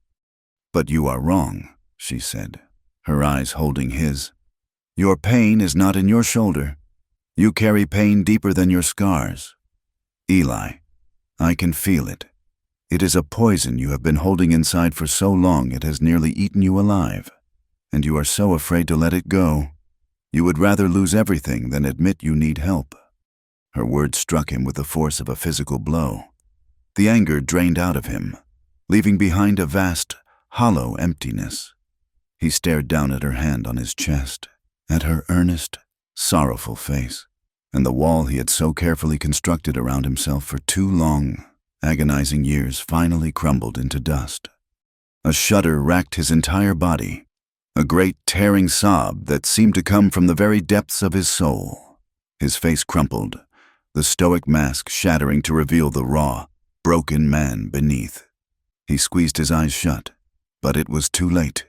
"But you are wrong," she said, her eyes holding his. "Your pain is not in your shoulder. You carry pain deeper than your scars. Eli, I can feel it. It is a poison you have been holding inside for so long it has nearly eaten you alive, and you are so afraid to let it go. You would rather lose everything than admit you need help." Her words struck him with the force of a physical blow. The anger drained out of him, leaving behind a vast, hollow emptiness. He stared down at her hand on his chest, at her earnest, sorrowful face, and the wall he had so carefully constructed around himself for too long. agonizing years finally crumbled into dust. A shudder racked his entire body, a great tearing sob that seemed to come from the very depths of his soul. His face crumpled, the stoic mask shattering to reveal the raw, broken man beneath. He squeezed his eyes shut, but it was too late.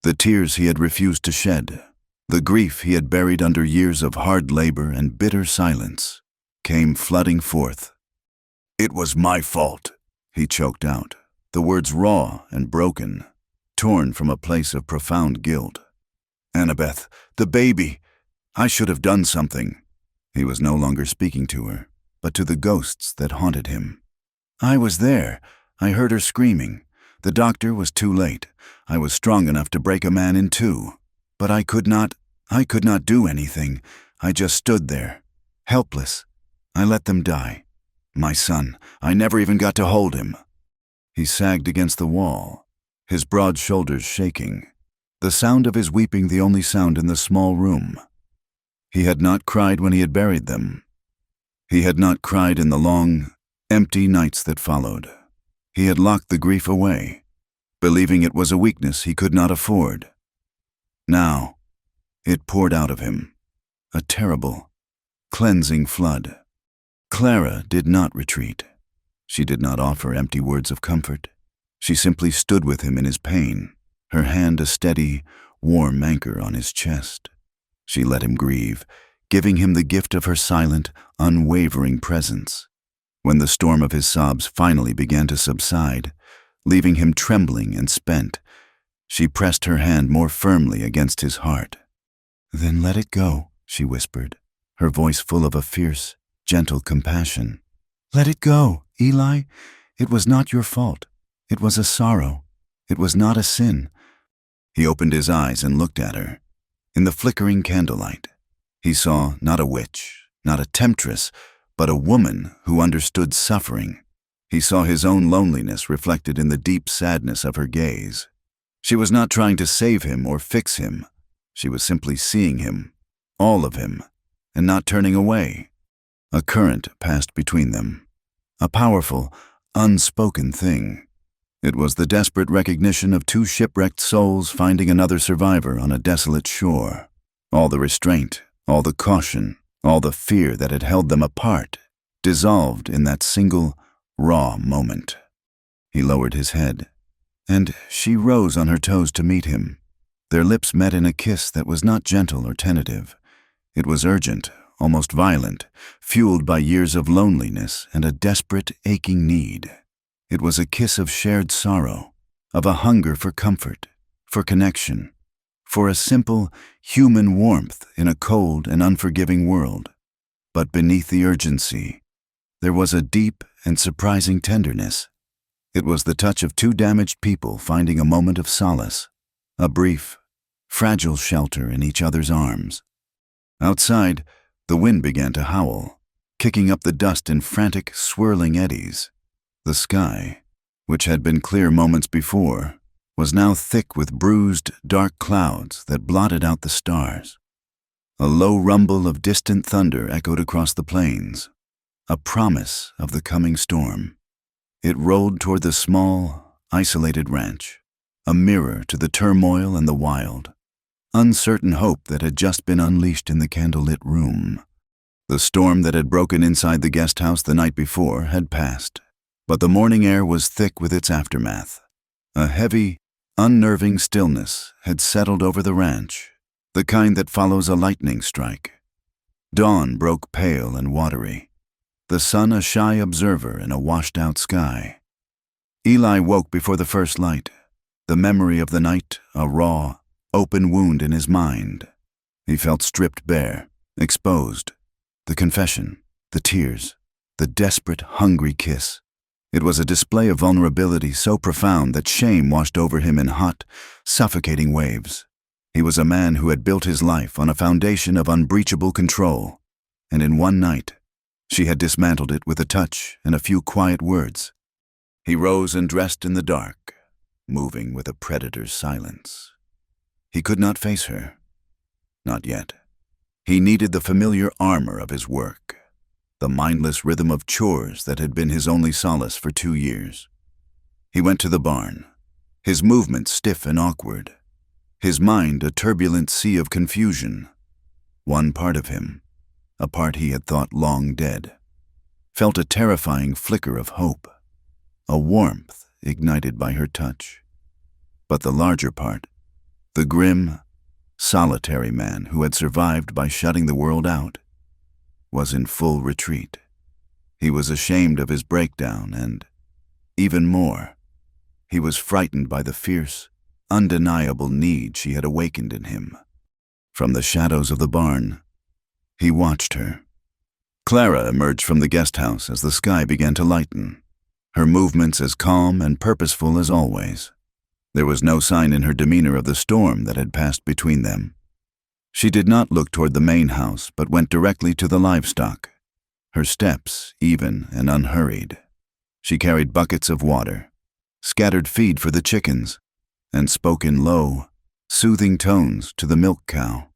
The tears he had refused to shed, the grief he had buried under years of hard labor and bitter silence, came flooding forth. "It was my fault," he choked out, the words raw and broken, torn from a place of profound guilt. "Annabeth, the baby! I should have done something." He was no longer speaking to her, but to the ghosts that haunted him. "I was there. I heard her screaming. The doctor was too late. I was strong enough to break a man in two. But I could not do anything. I just stood there, helpless. I let them die. My son, I never even got to hold him." He sagged against the wall, his broad shoulders shaking, the sound of his weeping the only sound in the small room. He had not cried when he had buried them. He had not cried in the long, empty nights that followed. He had locked the grief away, believing it was a weakness he could not afford. Now, it poured out of him, a terrible, cleansing flood. Clara did not retreat. She did not offer empty words of comfort. She simply stood with him in his pain, her hand a steady, warm anchor on his chest. She let him grieve, giving him the gift of her silent, unwavering presence. When the storm of his sobs finally began to subside, leaving him trembling and spent, she pressed her hand more firmly against his heart. "Then let it go," she whispered, her voice full of a fierce, gentle compassion. "Let it go, Eli. It was not your fault. It was a sorrow. It was not a sin." He opened his eyes and looked at her. In the flickering candlelight, he saw not a witch, not a temptress, but a woman who understood suffering. He saw his own loneliness reflected in the deep sadness of her gaze. She was not trying to save him or fix him. She was simply seeing him, all of him, and not turning away. A current passed between them, a powerful, unspoken thing. It was the desperate recognition of two shipwrecked souls finding another survivor on a desolate shore. All the restraint, all the caution, all the fear that had held them apart, dissolved in that single, raw moment. He lowered his head, and she rose on her toes to meet him. Their lips met in a kiss that was not gentle or tentative. It was urgent, almost violent, fueled by years of loneliness and a desperate, aching need. It was a kiss of shared sorrow, of a hunger for comfort, for connection, for a simple, human warmth in a cold and unforgiving world. But beneath the urgency, there was a deep and surprising tenderness. It was the touch of two damaged people finding a moment of solace, a brief, fragile shelter in each other's arms. Outside, the wind began to howl, kicking up the dust in frantic, swirling eddies. The sky, which had been clear moments before, was now thick with bruised, dark clouds that blotted out the stars. A low rumble of distant thunder echoed across the plains, a promise of the coming storm. It rolled toward the small, isolated ranch, a mirror to the turmoil and the wild, uncertain hope that had just been unleashed in the candlelit room. The storm that had broken inside the guest house the night before had passed, but the morning air was thick with its aftermath. A heavy, unnerving stillness had settled over the ranch, the kind that follows a lightning strike. Dawn broke pale and watery, the sun a shy observer in a washed-out sky. Eli woke before the first light, the memory of the night a raw, open wound in his mind. He felt stripped bare, exposed. The confession, the tears, the desperate, hungry kiss. It was a display of vulnerability so profound that shame washed over him in hot, suffocating waves. He was a man who had built his life on a foundation of unbreachable control, and in one night, she had dismantled it with a touch and a few quiet words. He rose and dressed in the dark, moving with a predator's silence. He could not face her. Not yet. He needed the familiar armor of his work. the mindless rhythm of chores that had been his only solace for 2 years. He went to the barn, his movements stiff and awkward, his mind a turbulent sea of confusion. One part of him, a part he had thought long dead, felt a terrifying flicker of hope, a warmth ignited by her touch. But the larger part, the grim, solitary man who had survived by shutting the world out, was in full retreat. He was ashamed of his breakdown and, even more, he was frightened by the fierce, undeniable need she had awakened in him. From the shadows of the barn, he watched her. Clara emerged from the guest house as the sky began to lighten, her movements as calm and purposeful as always. There was no sign in her demeanor of the storm that had passed between them. She did not look toward the main house, but went directly to the livestock, her steps even and unhurried. She carried buckets of water, scattered feed for the chickens, and spoke in low, soothing tones to the milk cow.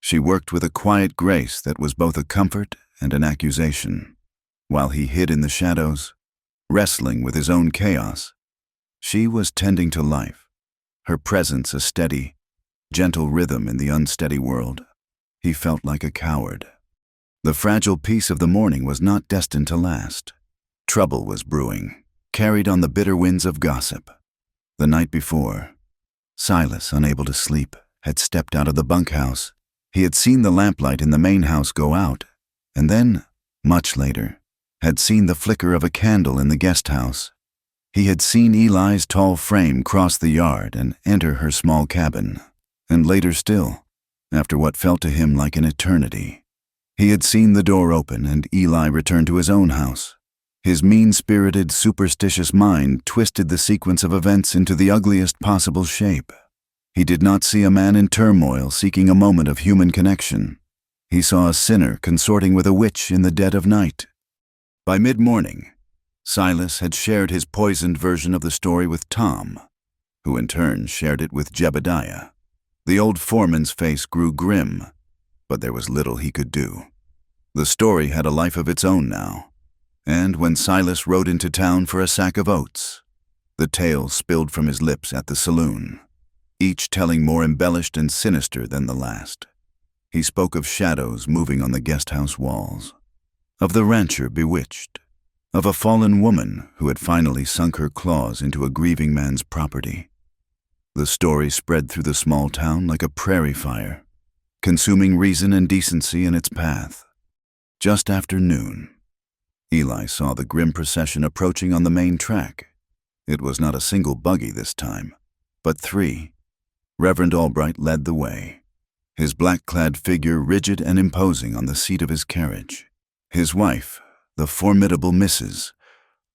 She worked with a quiet grace that was both a comfort and an accusation. While he hid in the shadows, wrestling with his own chaos, she was tending to life, her presence a steady, gentle rhythm in the unsteady world. He felt like a coward. The fragile peace of the morning was not destined to last. Trouble was brewing, carried on the bitter winds of gossip. The night before, Silas, unable to sleep, had stepped out of the bunkhouse. He had seen the lamplight in the main house go out, and then, much later, had seen the flicker of a candle in the guest house. He had seen Eli's tall frame cross the yard and enter her small cabin, and later still, after what felt to him like an eternity, he had seen the door open and Eli return to his own house. His mean-spirited, superstitious mind twisted the sequence of events into the ugliest possible shape. He did not see a man in turmoil seeking a moment of human connection. He saw a sinner consorting with a witch in the dead of night. By mid-morning, Silas had shared his poisoned version of the story with Tom, who in turn shared it with Jebediah. The old foreman's face grew grim, but there was little he could do. The story had a life of its own now, and when Silas rode into town for a sack of oats, the tale spilled from his lips at the saloon, each telling more embellished and sinister than the last. He spoke of shadows moving on the guest-house walls, of the rancher bewitched, of a fallen woman who had finally sunk her claws into a grieving man's property. The story spread through the small town like a prairie fire, consuming reason and decency in its path. Just after noon, Eli saw the grim procession approaching on the main track. It was not a single buggy this time, but 3. Reverend Albright led the way, his black-clad figure rigid and imposing on the seat of his carriage. His wife, the formidable Mrs.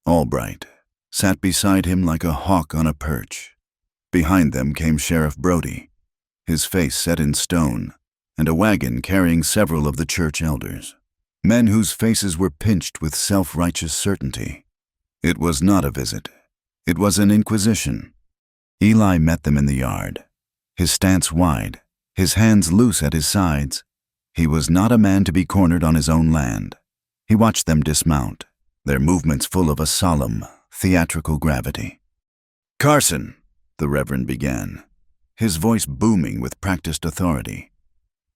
Albright, sat beside him like a hawk on a perch. Behind them came Sheriff Brody, his face set in stone, and a wagon carrying several of the church elders, men whose faces were pinched with self-righteous certainty. It was not a visit. It was an inquisition. Eli met them in the yard, his stance wide, his hands loose at his sides. He was not a man to be cornered on his own land. He watched them dismount, their movements full of a solemn, theatrical gravity. "Carson," the Reverend began, his voice booming with practiced authority,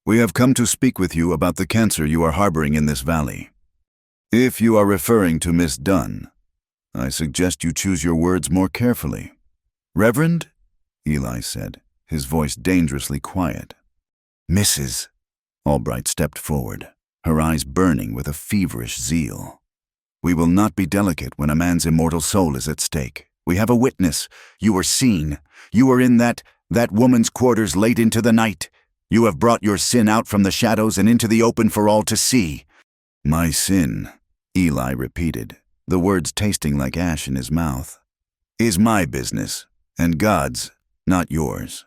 "we have come to speak with you about the cancer you are harboring in this valley. If you are referring to Miss Dunn, I suggest you choose your words more carefully." "Reverend," Eli said, his voice dangerously quiet. "Mrs." Albright stepped forward, her eyes burning with a feverish zeal. "We will not be delicate when a man's immortal soul is at stake. We have a witness. You were seen. You were in that woman's quarters late into the night. You have brought your sin out from the shadows and into the open for all to see." "My sin," Eli repeated, the words tasting like ash in his mouth, "is my business, and God's, not yours."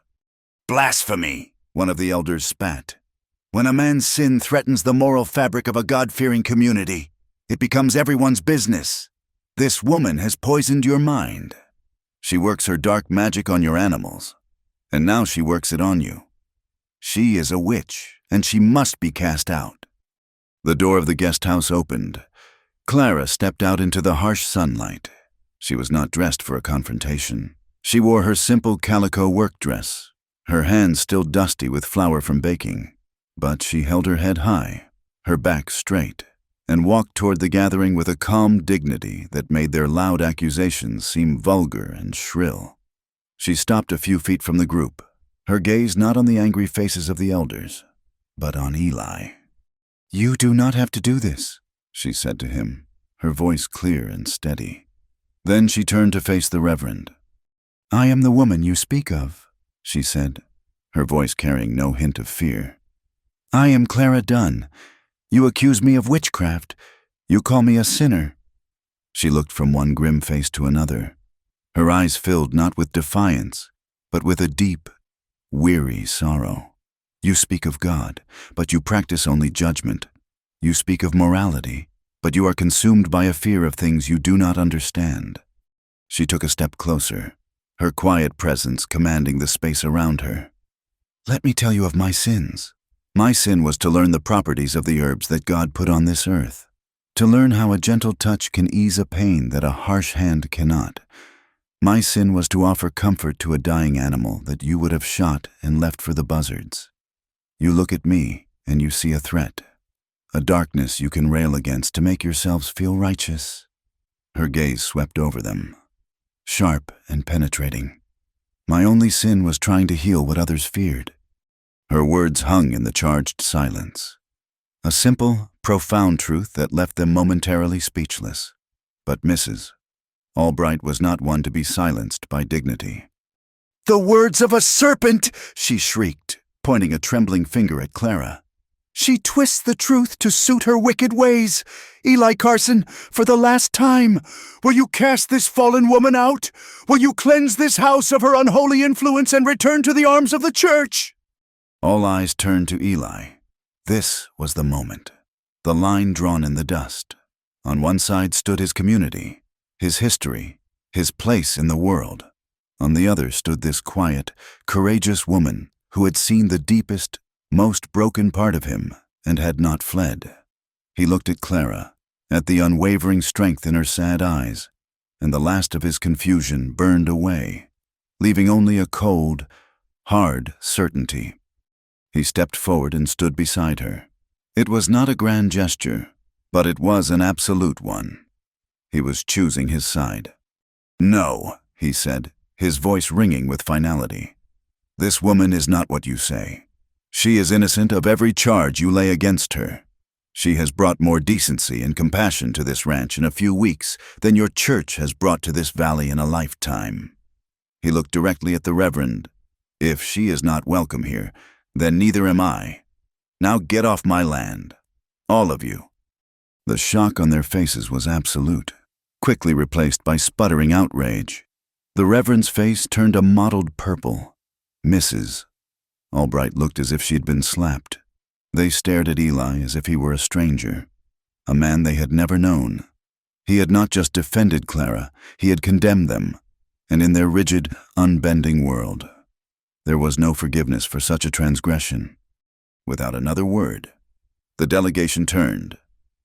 "Blasphemy," one of the elders spat. "When a man's sin threatens the moral fabric of a God-fearing community, it becomes everyone's business. This woman has poisoned your mind. She works her dark magic on your animals, and now she works it on you. She is a witch, and she must be cast out." The door of the guest house opened. Clara stepped out into the harsh sunlight. She was not dressed for a confrontation. She wore her simple calico work dress, her hands still dusty with flour from baking. But she held her head high, her back straight, and walked toward the gathering with a calm dignity that made their loud accusations seem vulgar and shrill. She stopped a few feet from the group, her gaze not on the angry faces of the elders, but on Eli. "You do not have to do this," she said to him, her voice clear and steady. Then she turned to face the Reverend. "I am the woman you speak of," she said, her voice carrying no hint of fear. "I am Clara Dunn. You accuse me of witchcraft. You call me a sinner." She looked from one grim face to another, her eyes filled not with defiance, but with a deep, weary sorrow. "You speak of God, but you practice only judgment. You speak of morality, but you are consumed by a fear of things you do not understand." She took a step closer, her quiet presence commanding the space around her. "Let me tell you of my sins. My sin was to learn the properties of the herbs that God put on this earth, to learn how a gentle touch can ease a pain that a harsh hand cannot. My sin was to offer comfort to a dying animal that you would have shot and left for the buzzards. You look at me, and you see a threat, a darkness you can rail against to make yourselves feel righteous." Her gaze swept over them, sharp and penetrating. "My only sin was trying to heal what others feared." Her words hung in the charged silence, a simple, profound truth that left them momentarily speechless. But Mrs. Albright was not one to be silenced by dignity. "The words of a serpent!" she shrieked, pointing a trembling finger at Clara. "She twists the truth to suit her wicked ways. Eli Carson, for the last time, will you cast this fallen woman out? Will you cleanse this house of her unholy influence and return to the arms of the church?" All eyes turned to Eli. This was the moment, the line drawn in the dust. On one side stood his community, his history, his place in the world. On the other stood this quiet, courageous woman who had seen the deepest, most broken part of him and had not fled. He looked at Clara, at the unwavering strength in her sad eyes, and the last of his confusion burned away, leaving only a cold, hard certainty. He stepped forward and stood beside her. It was not a grand gesture, but it was an absolute one. He was choosing his side. "No," he said, his voice ringing with finality. "This woman is not what you say. She is innocent of every charge you lay against her. She has brought more decency and compassion to this ranch in a few weeks than your church has brought to this valley in a lifetime." He looked directly at the Reverend. "If she is not welcome here, then neither am I. Now get off my land, all of you." The shock on their faces was absolute, quickly replaced by sputtering outrage. The Reverend's face turned a mottled purple. Mrs. Albright looked as if she had been slapped. They stared at Eli as if he were a stranger, a man they had never known. He had not just defended Clara, he had condemned them, and in their rigid, unbending world, there was no forgiveness for such a transgression. Without another word, the delegation turned.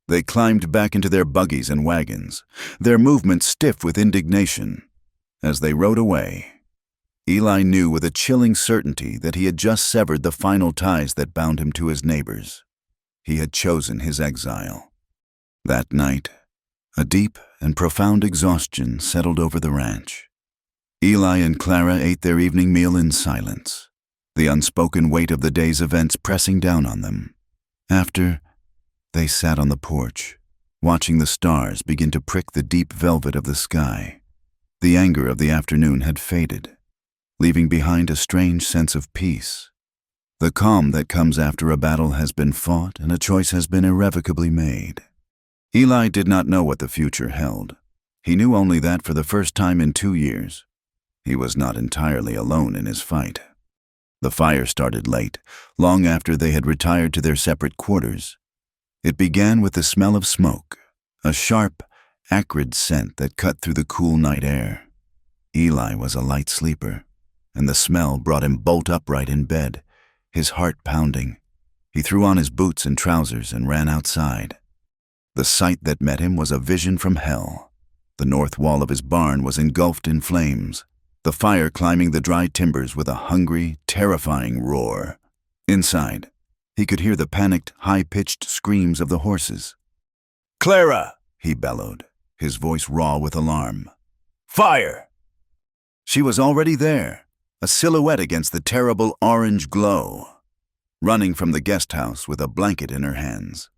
They climbed back into their buggies and wagons, their movements stiff with indignation. As they rode away, Eli knew with a chilling certainty that he had just severed the final ties that bound him to his neighbors. He had chosen his exile. That night, a deep and profound exhaustion settled over the ranch. Eli and Clara ate their evening meal in silence, the unspoken weight of the day's events pressing down on them. After, they sat on the porch, watching the stars begin to prick the deep velvet of the sky. The anger of the afternoon had faded, leaving behind a strange sense of peace. The calm that comes after a battle has been fought and a choice has been irrevocably made. Eli did not know what the future held. He knew only that for the first time in 2 years, he was not entirely alone in his fight. The fire started late, long after they had retired to their separate quarters. It began with the smell of smoke, a sharp, acrid scent that cut through the cool night air. Eli was a light sleeper, and the smell brought him bolt upright in bed, his heart pounding. He threw on his boots and trousers and ran outside. The sight that met him was a vision from hell. The north wall of his barn was engulfed in flames, the fire climbing the dry timbers with a hungry, terrifying roar. Inside, he could hear the panicked, high-pitched screams of the horses. "Clara!" he bellowed, his voice raw with alarm. "Fire!" She was already there, a silhouette against the terrible orange glow, running from the guest house with a blanket in her hands.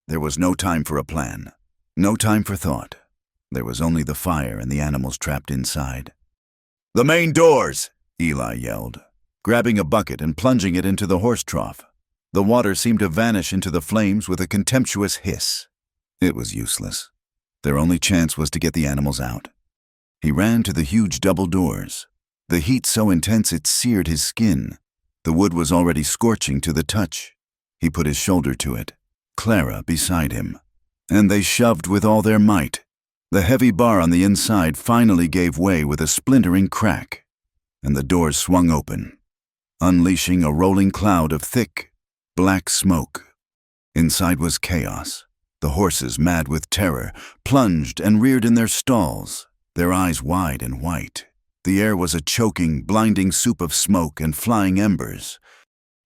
There was no time for a plan, no time for thought. There was only the fire and the animals trapped inside. "The main doors!" Eli yelled, grabbing a bucket and plunging it into the horse trough. The water seemed to vanish into the flames with a contemptuous hiss. It was useless. Their only chance was to get the animals out. He ran to the huge double doors, the heat so intense it seared his skin. The wood was already scorching to the touch. He put his shoulder to it, Clara beside him, and they shoved with all their might. The heavy bar on the inside finally gave way with a splintering crack, and the doors swung open, unleashing a rolling cloud of thick, black smoke. Inside was chaos. The horses, mad with terror, plunged and reared in their stalls, their eyes wide and white. The air was a choking, blinding soup of smoke and flying embers.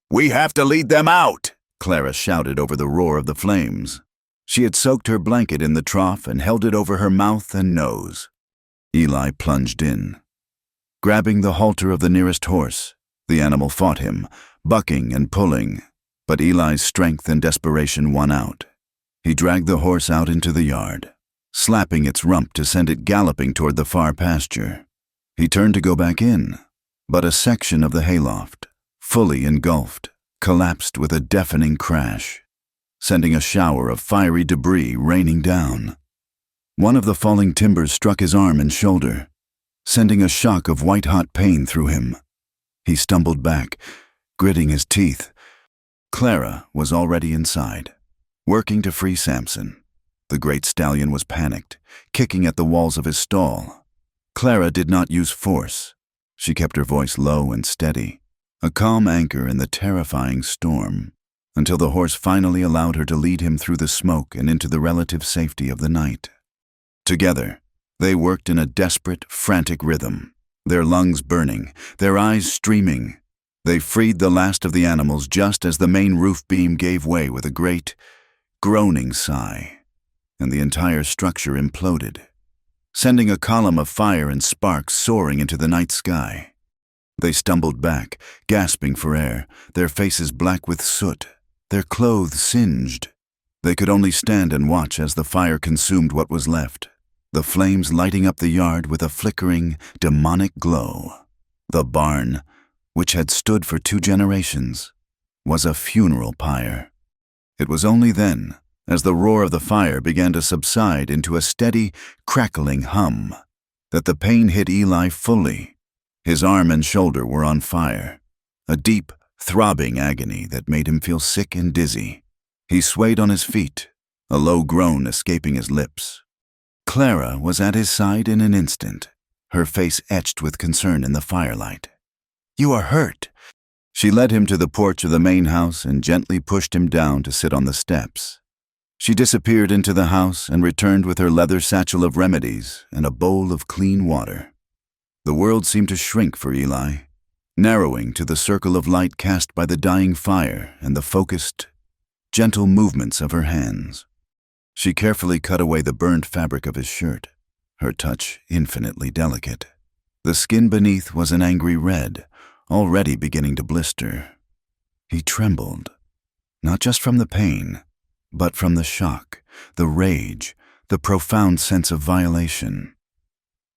"We have to lead them out!" Clara shouted over the roar of the flames. She had soaked her blanket in the trough and held it over her mouth and nose. Eli plunged in. Grabbing the halter of the nearest horse, the animal fought him, bucking and pulling, but Eli's strength and desperation won out. He dragged the horse out into the yard, slapping its rump to send it galloping toward the far pasture. He turned to go back in, but a section of the hayloft, fully engulfed, collapsed with a deafening crash, sending a shower of fiery debris raining down. One of the falling timbers struck his arm and shoulder, sending a shock of white-hot pain through him. He stumbled back, gritting his teeth. Clara was already inside, working to free Samson. The great stallion was panicked, kicking at the walls of his stall. Clara did not use force. She kept her voice low and steady, a calm anchor in the terrifying storm, until the horse finally allowed her to lead him through the smoke and into the relative safety of the night. Together, they worked in a desperate, frantic rhythm, their lungs burning, their eyes streaming. They freed the last of the animals just as the main roof beam gave way with a great, groaning sigh, and the entire structure imploded, sending a column of fire and sparks soaring into the night sky. They stumbled back, gasping for air, their faces black with soot, their clothes singed. They could only stand and watch as the fire consumed what was left, the flames lighting up the yard with a flickering, demonic glow. The barn, which had stood for 2 generations, was a funeral pyre. It was only then, as the roar of the fire began to subside into a steady, crackling hum, that the pain hit Eli fully. His arm and shoulder were on fire, a deep, throbbing agony that made him feel sick and dizzy. He swayed on his feet, a low groan escaping his lips. Clara was at his side in an instant, her face etched with concern in the firelight. "You are hurt." She led him to the porch of the main house and gently pushed him down to sit on the steps. She disappeared into the house and returned with her leather satchel of remedies and a bowl of clean water. The world seemed to shrink for Eli, narrowing to the circle of light cast by the dying fire and the focused, gentle movements of her hands. She carefully cut away the burned fabric of his shirt, her touch infinitely delicate. The skin beneath was an angry red, already beginning to blister. He trembled, not just from the pain, but from the shock, the rage, the profound sense of violation.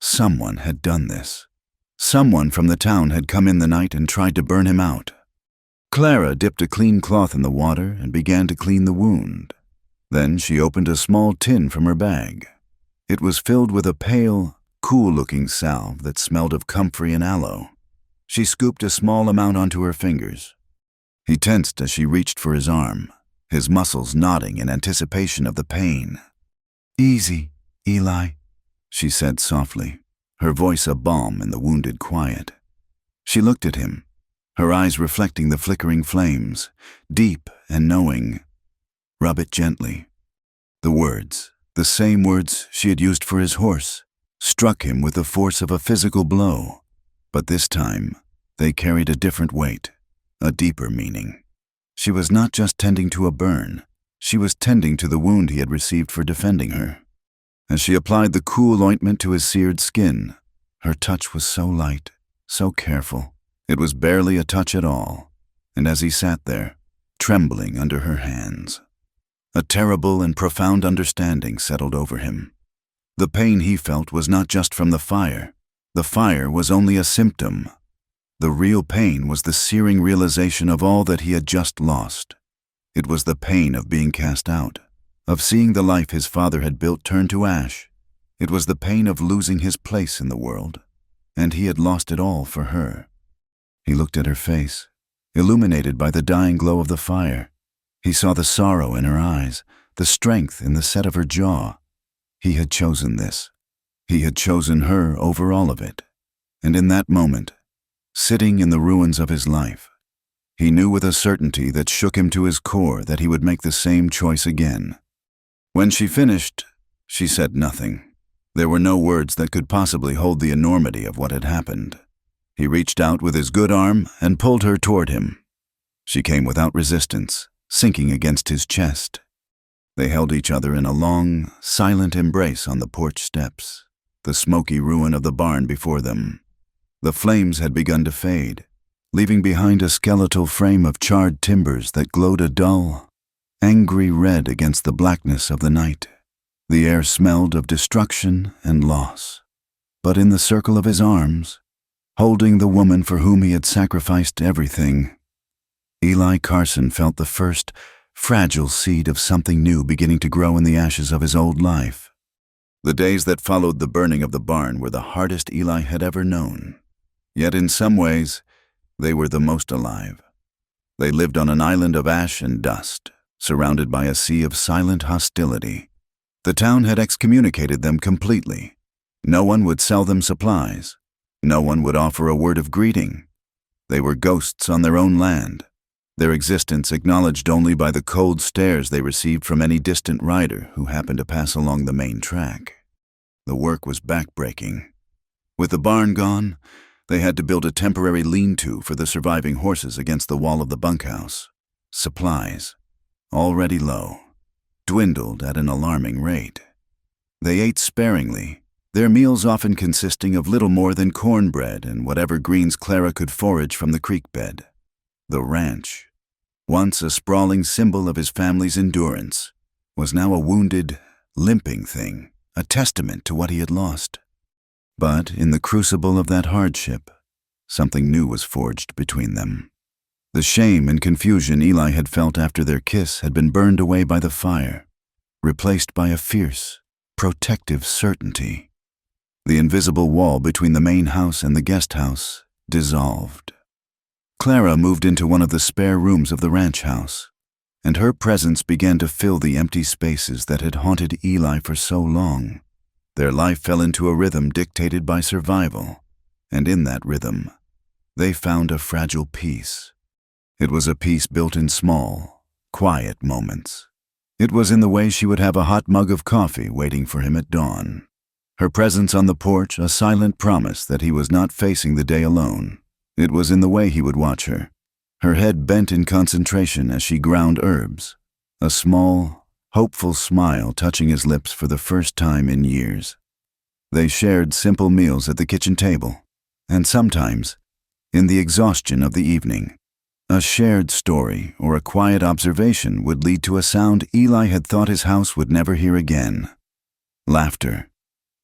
Someone had done this. Someone from the town had come in the night and tried to burn him out. Clara dipped a clean cloth in the water and began to clean the wound. Then she opened a small tin from her bag. It was filled with a pale, cool-looking salve that smelled of comfrey and aloe. She scooped a small amount onto her fingers. He tensed as she reached for his arm, his muscles knotting in anticipation of the pain. "Easy, Eli," she said softly, her voice a balm in the wounded quiet. She looked at him, her eyes reflecting the flickering flames, deep and knowing, "Rub it gently." The words, the same words she had used for his horse, struck him with the force of a physical blow, but this time they carried a different weight, a deeper meaning. She was not just tending to a burn, she was tending to the wound he had received for defending her. As she applied the cool ointment to his seared skin, her touch was so light, so careful, it was barely a touch at all, and as he sat there, trembling under her hands, a terrible and profound understanding settled over him. The pain he felt was not just from the fire was only a symptom. The real pain was the searing realization of all that he had just lost. It was the pain of being cast out, of seeing the life his father had built turn to ash. It was the pain of losing his place in the world, and he had lost it all for her. He looked at her face, illuminated by the dying glow of the fire. He saw the sorrow in her eyes, the strength in the set of her jaw. He had chosen this. He had chosen her over all of it. And in that moment, sitting in the ruins of his life, he knew with a certainty that shook him to his core that he would make the same choice again. When she finished, she said nothing. There were no words that could possibly hold the enormity of what had happened. He reached out with his good arm and pulled her toward him. She came without resistance, sinking against his chest. They held each other in a long, silent embrace on the porch steps, the smoky ruin of the barn before them. The flames had begun to fade, leaving behind a skeletal frame of charred timbers that glowed a dull, angry red against the blackness of the night. The air smelled of destruction and loss. But in the circle of his arms, holding the woman for whom he had sacrificed everything, Eli Carson felt the first, fragile seed of something new beginning to grow in the ashes of his old life. The days that followed the burning of the barn were the hardest Eli had ever known. Yet in some ways, they were the most alive. They lived on an island of ash and dust, surrounded by a sea of silent hostility. The town had excommunicated them completely. No one would sell them supplies. No one would offer a word of greeting. They were ghosts on their own land, their existence acknowledged only by the cold stares they received from any distant rider who happened to pass along the main track. The work was backbreaking. With the barn gone, they had to build a temporary lean-to for the surviving horses against the wall of the bunkhouse. Supplies, already low, dwindled at an alarming rate. They ate sparingly, their meals often consisting of little more than cornbread and whatever greens Clara could forage from the creek bed. The ranch, once a sprawling symbol of his family's endurance, was now a wounded, limping thing, a testament to what he had lost. But in the crucible of that hardship, something new was forged between them. The shame and confusion Eli had felt after their kiss had been burned away by the fire, replaced by a fierce, protective certainty. The invisible wall between the main house and the guest house dissolved. Clara moved into one of the spare rooms of the ranch house, and her presence began to fill the empty spaces that had haunted Eli for so long. Their life fell into a rhythm dictated by survival, and in that rhythm, they found a fragile peace. It was a peace built in small, quiet moments. It was in the way she would have a hot mug of coffee waiting for him at dawn. Her presence on the porch a silent promise that he was not facing the day alone. It was in the way he would watch her, her head bent in concentration as she ground herbs, a small, hopeful smile touching his lips for the first time in years. They shared simple meals at the kitchen table, and sometimes, in the exhaustion of the evening, a shared story or a quiet observation would lead to a sound Eli had thought his house would never hear again. Laughter.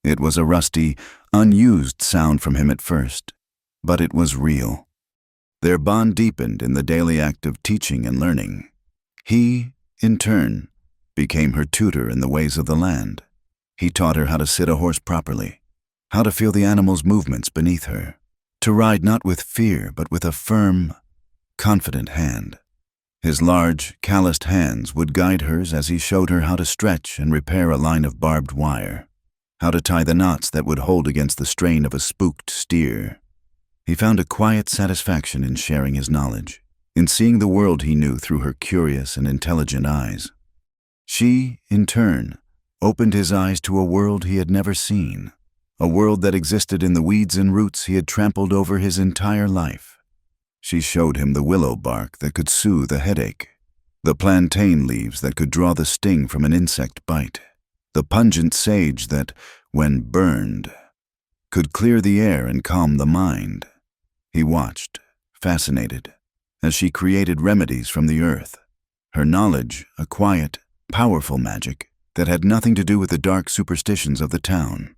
It was a rusty, unused sound from him at first, but it was real. Their bond deepened in the daily act of teaching and learning. He, in turn, became her tutor in the ways of the land. He taught her how to sit a horse properly, how to feel the animal's movements beneath her, to ride not with fear but with a firm, confident hand. His large, calloused hands would guide hers as he showed her how to stretch and repair a line of barbed wire, how to tie the knots that would hold against the strain of a spooked steer. He found a quiet satisfaction in sharing his knowledge, in seeing the world he knew through her curious and intelligent eyes. She, in turn, opened his eyes to a world he had never seen, a world that existed in the weeds and roots he had trampled over his entire life. She showed him the willow bark that could soothe a headache, the plantain leaves that could draw the sting from an insect bite, the pungent sage that, when burned, could clear the air and calm the mind. He watched, fascinated, as she created remedies from the earth, her knowledge a quiet, powerful magic that had nothing to do with the dark superstitions of the town.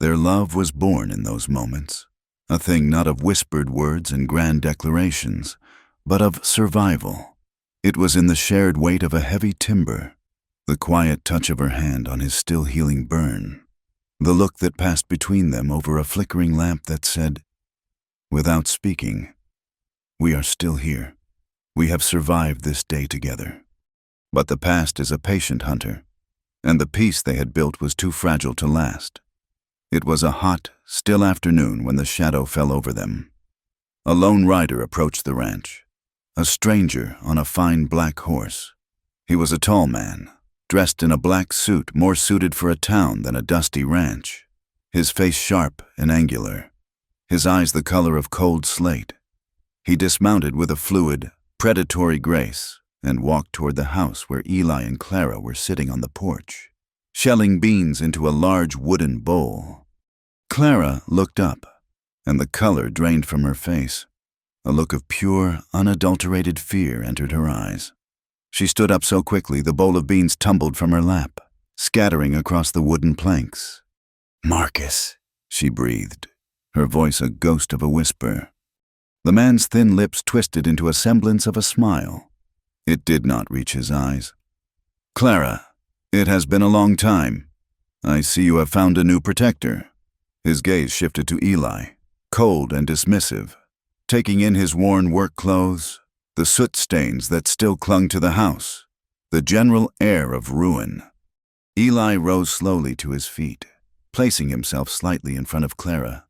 Their love was born in those moments, a thing not of whispered words and grand declarations, but of survival. It was in the shared weight of a heavy timber, the quiet touch of her hand on his still healing burn, the look that passed between them over a flickering lamp that said, without speaking, "We are still here. We have survived this day together." But the past is a patient hunter, and the peace they had built was too fragile to last. It was a hot, still afternoon when the shadow fell over them. A lone rider approached the ranch, a stranger on a fine black horse. He was a tall man, dressed in a black suit more suited for a town than a dusty ranch, his face sharp and angular, his eyes the color of cold slate. He dismounted with a fluid, predatory grace and walked toward the house where Eli and Clara were sitting on the porch, shelling beans into a large wooden bowl. Clara looked up, and the color drained from her face. A look of pure, unadulterated fear entered her eyes. She stood up so quickly the bowl of beans tumbled from her lap, scattering across the wooden planks. "Marcus," she breathed, her voice a ghost of a whisper. The man's thin lips twisted into a semblance of a smile. It did not reach his eyes. "Clara, it has been a long time. I see you have found a new protector." His gaze shifted to Eli, cold and dismissive, taking in his worn work clothes, the soot stains that still clung to the house, the general air of ruin. Eli rose slowly to his feet, placing himself slightly in front of Clara.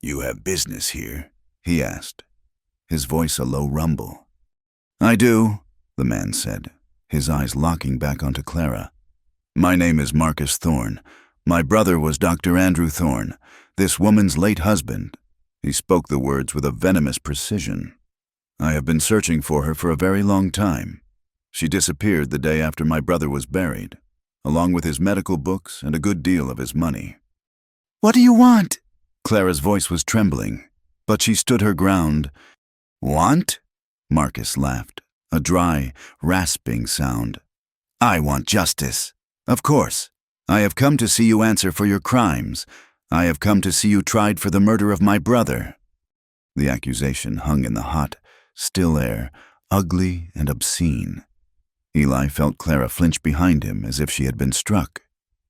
"You have business here?" he asked, his voice a low rumble. "I do," the man said, his eyes locking back onto Clara. "My name is Marcus Thorne. My brother was Dr. Andrew Thorne, this woman's late husband." He spoke the words with a venomous precision. "I have been searching for her for a very long time. She disappeared the day after my brother was buried, along with his medical books and a good deal of his money." "What do you want?" Clara's voice was trembling, but she stood her ground. "Want?" Marcus laughed, a dry, rasping sound. "I want justice. Of course. I have come to see you answer for your crimes. I have come to see you tried for the murder of my brother." The accusation hung in the hot, still air, ugly and obscene. Eli felt Clara flinch behind him as if she had been struck.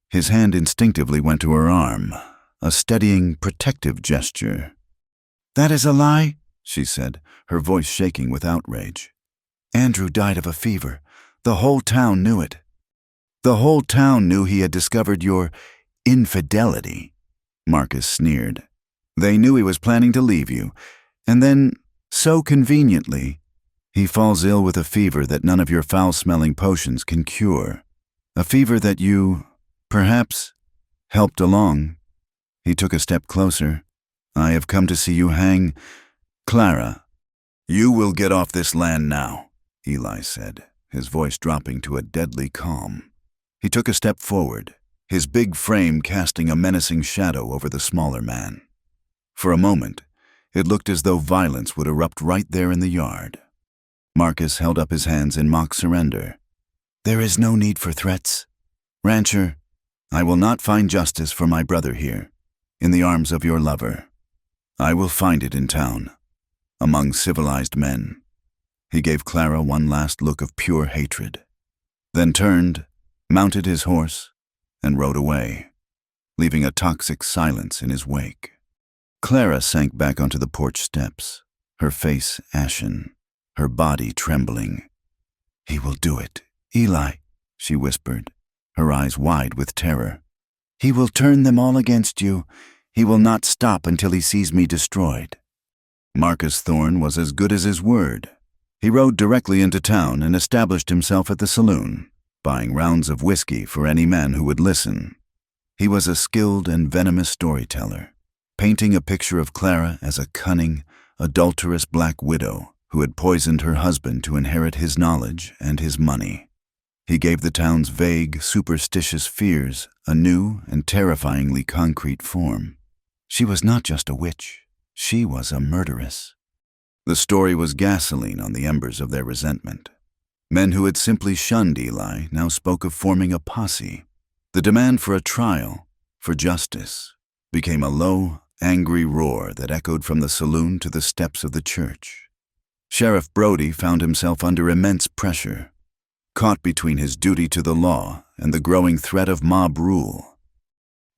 His hand instinctively went to her arm, a steadying, protective gesture. "That is a lie," she said, her voice shaking with outrage. "Andrew died of a fever. The whole town knew it. The whole town knew he had discovered your infidelity." Marcus sneered. "They knew he was planning to leave you, and then, so conveniently, he falls ill with a fever that none of your foul-smelling potions can cure. A fever that you, perhaps, helped along." He took a step closer. "I have come to see you hang Clara." "You will get off this land now," Eli said, his voice dropping to a deadly calm. He took a step forward, his big frame casting a menacing shadow over the smaller man. For a moment, it looked as though violence would erupt right there in the yard. Marcus held up his hands in mock surrender. "There is no need for threats. Rancher, I will not find justice for my brother here, in the arms of your lover. I will find it in town, among civilized men." He gave Clara one last look of pure hatred, then turned, mounted his horse, and rode away, leaving a toxic silence in his wake. Clara sank back onto the porch steps, her face ashen, her body trembling. "He will do it, Eli," she whispered, her eyes wide with terror. "He will turn them all against you. He will not stop until he sees me destroyed." Marcus Thorne was as good as his word. He rode directly into town and established himself at the saloon, buying rounds of whiskey for any man who would listen. He was a skilled and venomous storyteller, painting a picture of Clara as a cunning, adulterous black widow who had poisoned her husband to inherit his knowledge and his money. He gave the town's vague, superstitious fears a new and terrifyingly concrete form. She was not just a witch, she was a murderess. The story was gasoline on the embers of their resentment. Men who had simply shunned Eli now spoke of forming a posse. The demand for a trial, for justice, became a low, angry roar that echoed from the saloon to the steps of the church. Sheriff Brody found himself under immense pressure, caught between his duty to the law and the growing threat of mob rule.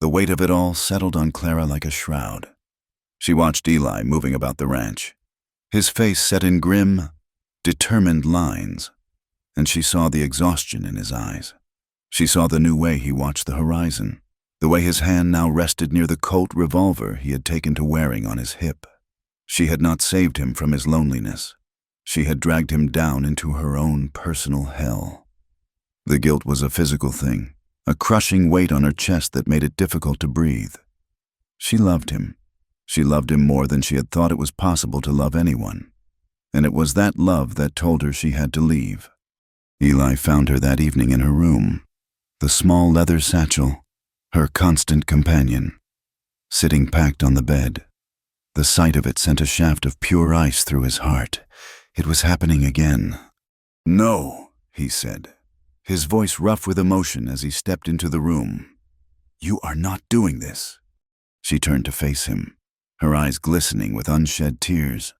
The weight of it all settled on Clara like a shroud. She watched Eli moving about the ranch, his face set in grim, determined lines, and she saw the exhaustion in his eyes. She saw the new way he watched the horizon, the way his hand now rested near the Colt revolver he had taken to wearing on his hip. She had not saved him from his loneliness. She had dragged him down into her own personal hell. The guilt was a physical thing, a crushing weight on her chest that made it difficult to breathe. She loved him. She loved him more than she had thought it was possible to love anyone. And it was that love that told her she had to leave. Eli found her that evening in her room, the small leather satchel, her constant companion, sitting packed on the bed. The sight of it sent a shaft of pure ice through his heart. It was happening again. "No," he said, his voice rough with emotion as he stepped into the room. "You are not doing this." She turned to face him, her eyes glistening with unshed tears.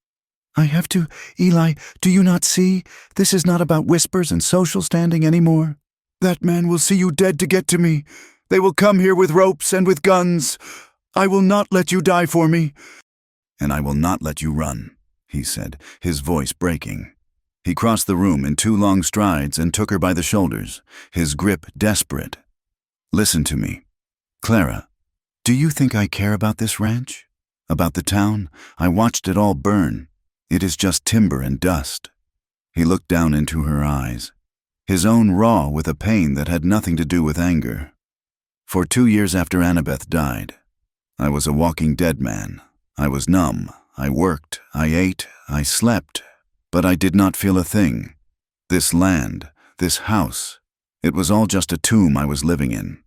"I have to, Eli, do you not see? This is not about whispers and social standing anymore. That man will see you dead to get to me. They will come here with ropes and with guns. I will not let you die for me." "And I will not let you run," he said, his voice breaking. He crossed the room in 2 long strides and took her by the shoulders, his grip desperate. "Listen to me. Clara, do you think I care about this ranch? About the town? I watched it all burn. It is just timber and dust." He looked down into her eyes, his own raw with a pain that had nothing to do with anger. "For 2 years after Annabeth died, I was a walking dead man. I was numb. I worked, I ate, I slept, but I did not feel a thing. This land, this house, it was all just a tomb I was living in."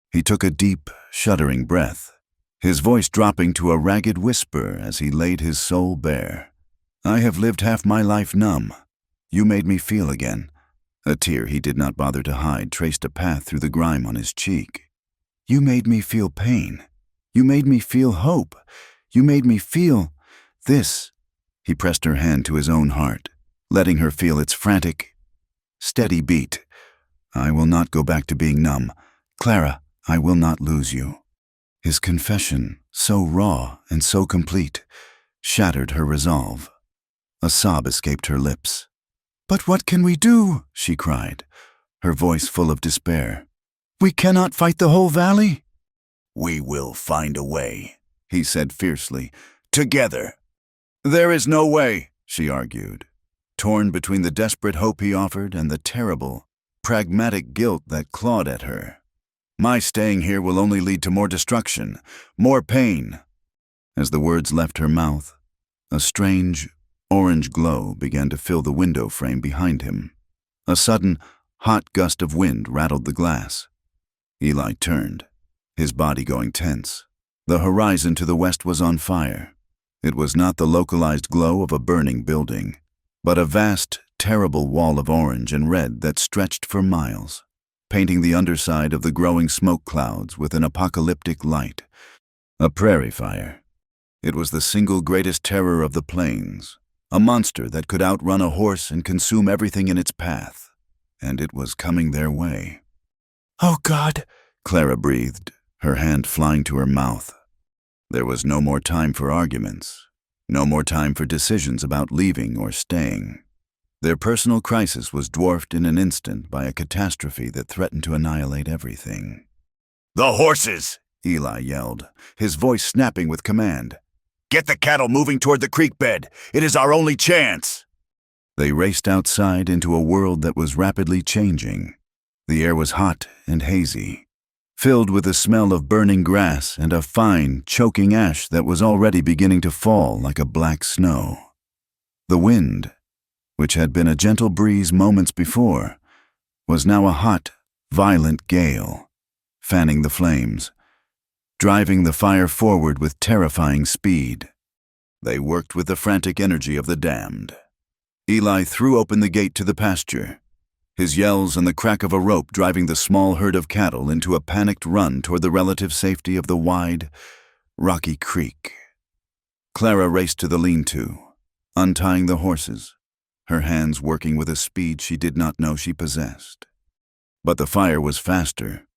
He took a deep, shuddering breath, his voice dropping to a ragged whisper as he laid his soul bare. "I have lived half my life numb. You made me feel again." A tear he did not bother to hide traced a path through the grime on his cheek. "You made me feel pain. You made me feel hope. You made me feel this." He pressed her hand to his own heart, letting her feel its frantic, steady beat. "I will not go back to being numb. Clara, I will not lose you." His confession, so raw and so complete, shattered her resolve. A sob escaped her lips. "But what can we do?" she cried, her voice full of despair. "We cannot fight the whole valley." "We will find a way," he said fiercely. "Together." "There is no way," she argued, torn between the desperate hope he offered and the terrible, pragmatic guilt that clawed at her. "My staying here will only lead to more destruction, more pain." As the words left her mouth, a strange, orange glow began to fill the window frame behind him. A sudden, hot gust of wind rattled the glass. Eli turned, his body going tense. The horizon to the west was on fire. It was not the localized glow of a burning building, but a vast, terrible wall of orange and red that stretched for miles, painting the underside of the growing smoke clouds with an apocalyptic light. A prairie fire. It was the single greatest terror of the plains, a monster that could outrun a horse and consume everything in its path, and it was coming their way. "Oh, God," Clara breathed, her hand flying to her mouth. There was no more time for arguments, no more time for decisions about leaving or staying. Their personal crisis was dwarfed in an instant by a catastrophe that threatened to annihilate everything. "The horses!" Eli yelled, his voice snapping with command. "Get the cattle moving toward the creek bed. It is our only chance." They raced outside into a world that was rapidly changing. The air was hot and hazy, filled with the smell of burning grass and a fine, choking ash that was already beginning to fall like a black snow. The wind, which had been a gentle breeze moments before, was now a hot, violent gale, fanning the flames, driving the fire forward with terrifying speed. They worked with the frantic energy of the damned. Eli threw open the gate to the pasture, his yells and the crack of a rope driving the small herd of cattle into a panicked run toward the relative safety of the wide, rocky creek. Clara raced to the lean-to, untying the horses, her hands working with a speed she did not know she possessed. But the fire was faster.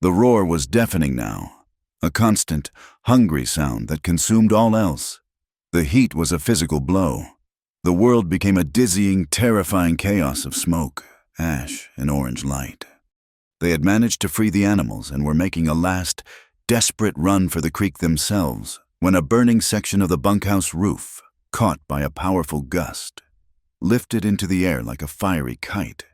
The roar was deafening now, a constant, hungry sound that consumed all else. The heat was a physical blow. The world became a dizzying, terrifying chaos of smoke, ash, and orange light. They had managed to free the animals and were making a last, desperate run for the creek themselves when a burning section of the bunkhouse roof, caught by a powerful gust, lifted into the air like a fiery kite.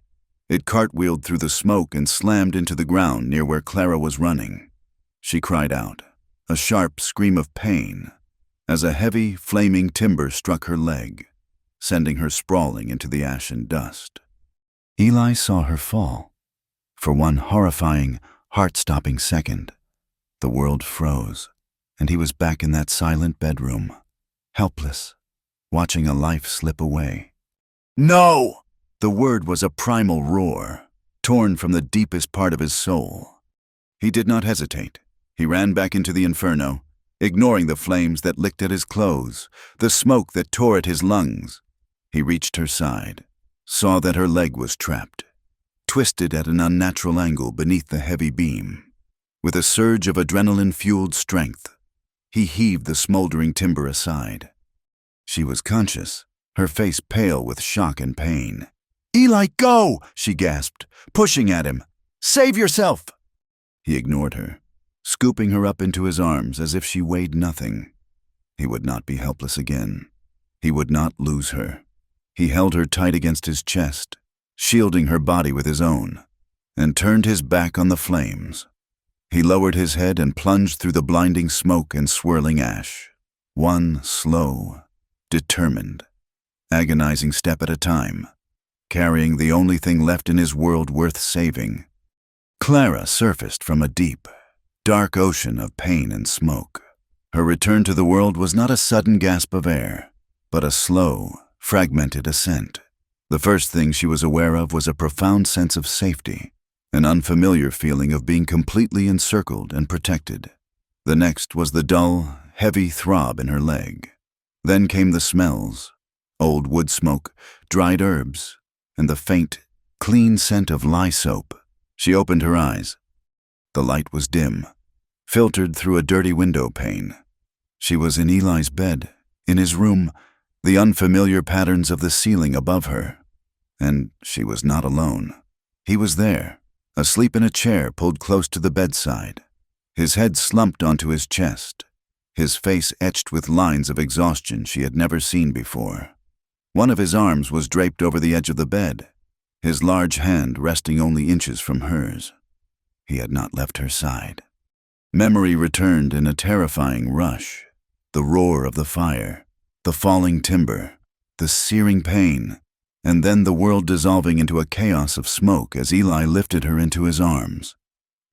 It cartwheeled through the smoke and slammed into the ground near where Clara was running. She cried out, a sharp scream of pain, as a heavy, flaming timber struck her leg, sending her sprawling into the ash and dust. Eli saw her fall. For one horrifying, heart-stopping second, the world froze, and he was back in that silent bedroom, helpless, watching a life slip away. No! The word was a primal roar, torn from the deepest part of his soul. He did not hesitate. He ran back into the inferno, ignoring the flames that licked at his clothes, the smoke that tore at his lungs. He reached her side, saw that her leg was trapped, twisted at an unnatural angle beneath the heavy beam. With a surge of adrenaline-fueled strength, he heaved the smoldering timber aside. She was conscious, her face pale with shock and pain. "Eli, go!" she gasped, pushing at him. "Save yourself!" He ignored her, scooping her up into his arms as if she weighed nothing. He would not be helpless again. He would not lose her. He held her tight against his chest, shielding her body with his own, and turned his back on the flames. He lowered his head and plunged through the blinding smoke and swirling ash, one slow, determined, agonizing step at a time, carrying the only thing left in his world worth saving. Clara surfaced from a deep, dark ocean of pain and smoke. Her return to the world was not a sudden gasp of air, but a slow, fragmented ascent. The first thing she was aware of was a profound sense of safety, an unfamiliar feeling of being completely encircled and protected. The next was the dull, heavy throb in her leg. Then came the smells, old wood smoke, dried herbs, and the faint, clean scent of lye soap. She opened her eyes. The light was dim, filtered through a dirty window pane. She was in Eli's bed, in his room, the unfamiliar patterns of the ceiling above her. And she was not alone. He was there, asleep in a chair pulled close to the bedside, his head slumped onto his chest, his face etched with lines of exhaustion she had never seen before. One of his arms was draped over the edge of the bed, his large hand resting only inches from hers. He had not left her side. Memory returned in a terrifying rush. The roar of the fire, the falling timber, the searing pain, and then the world dissolving into a chaos of smoke as Eli lifted her into his arms.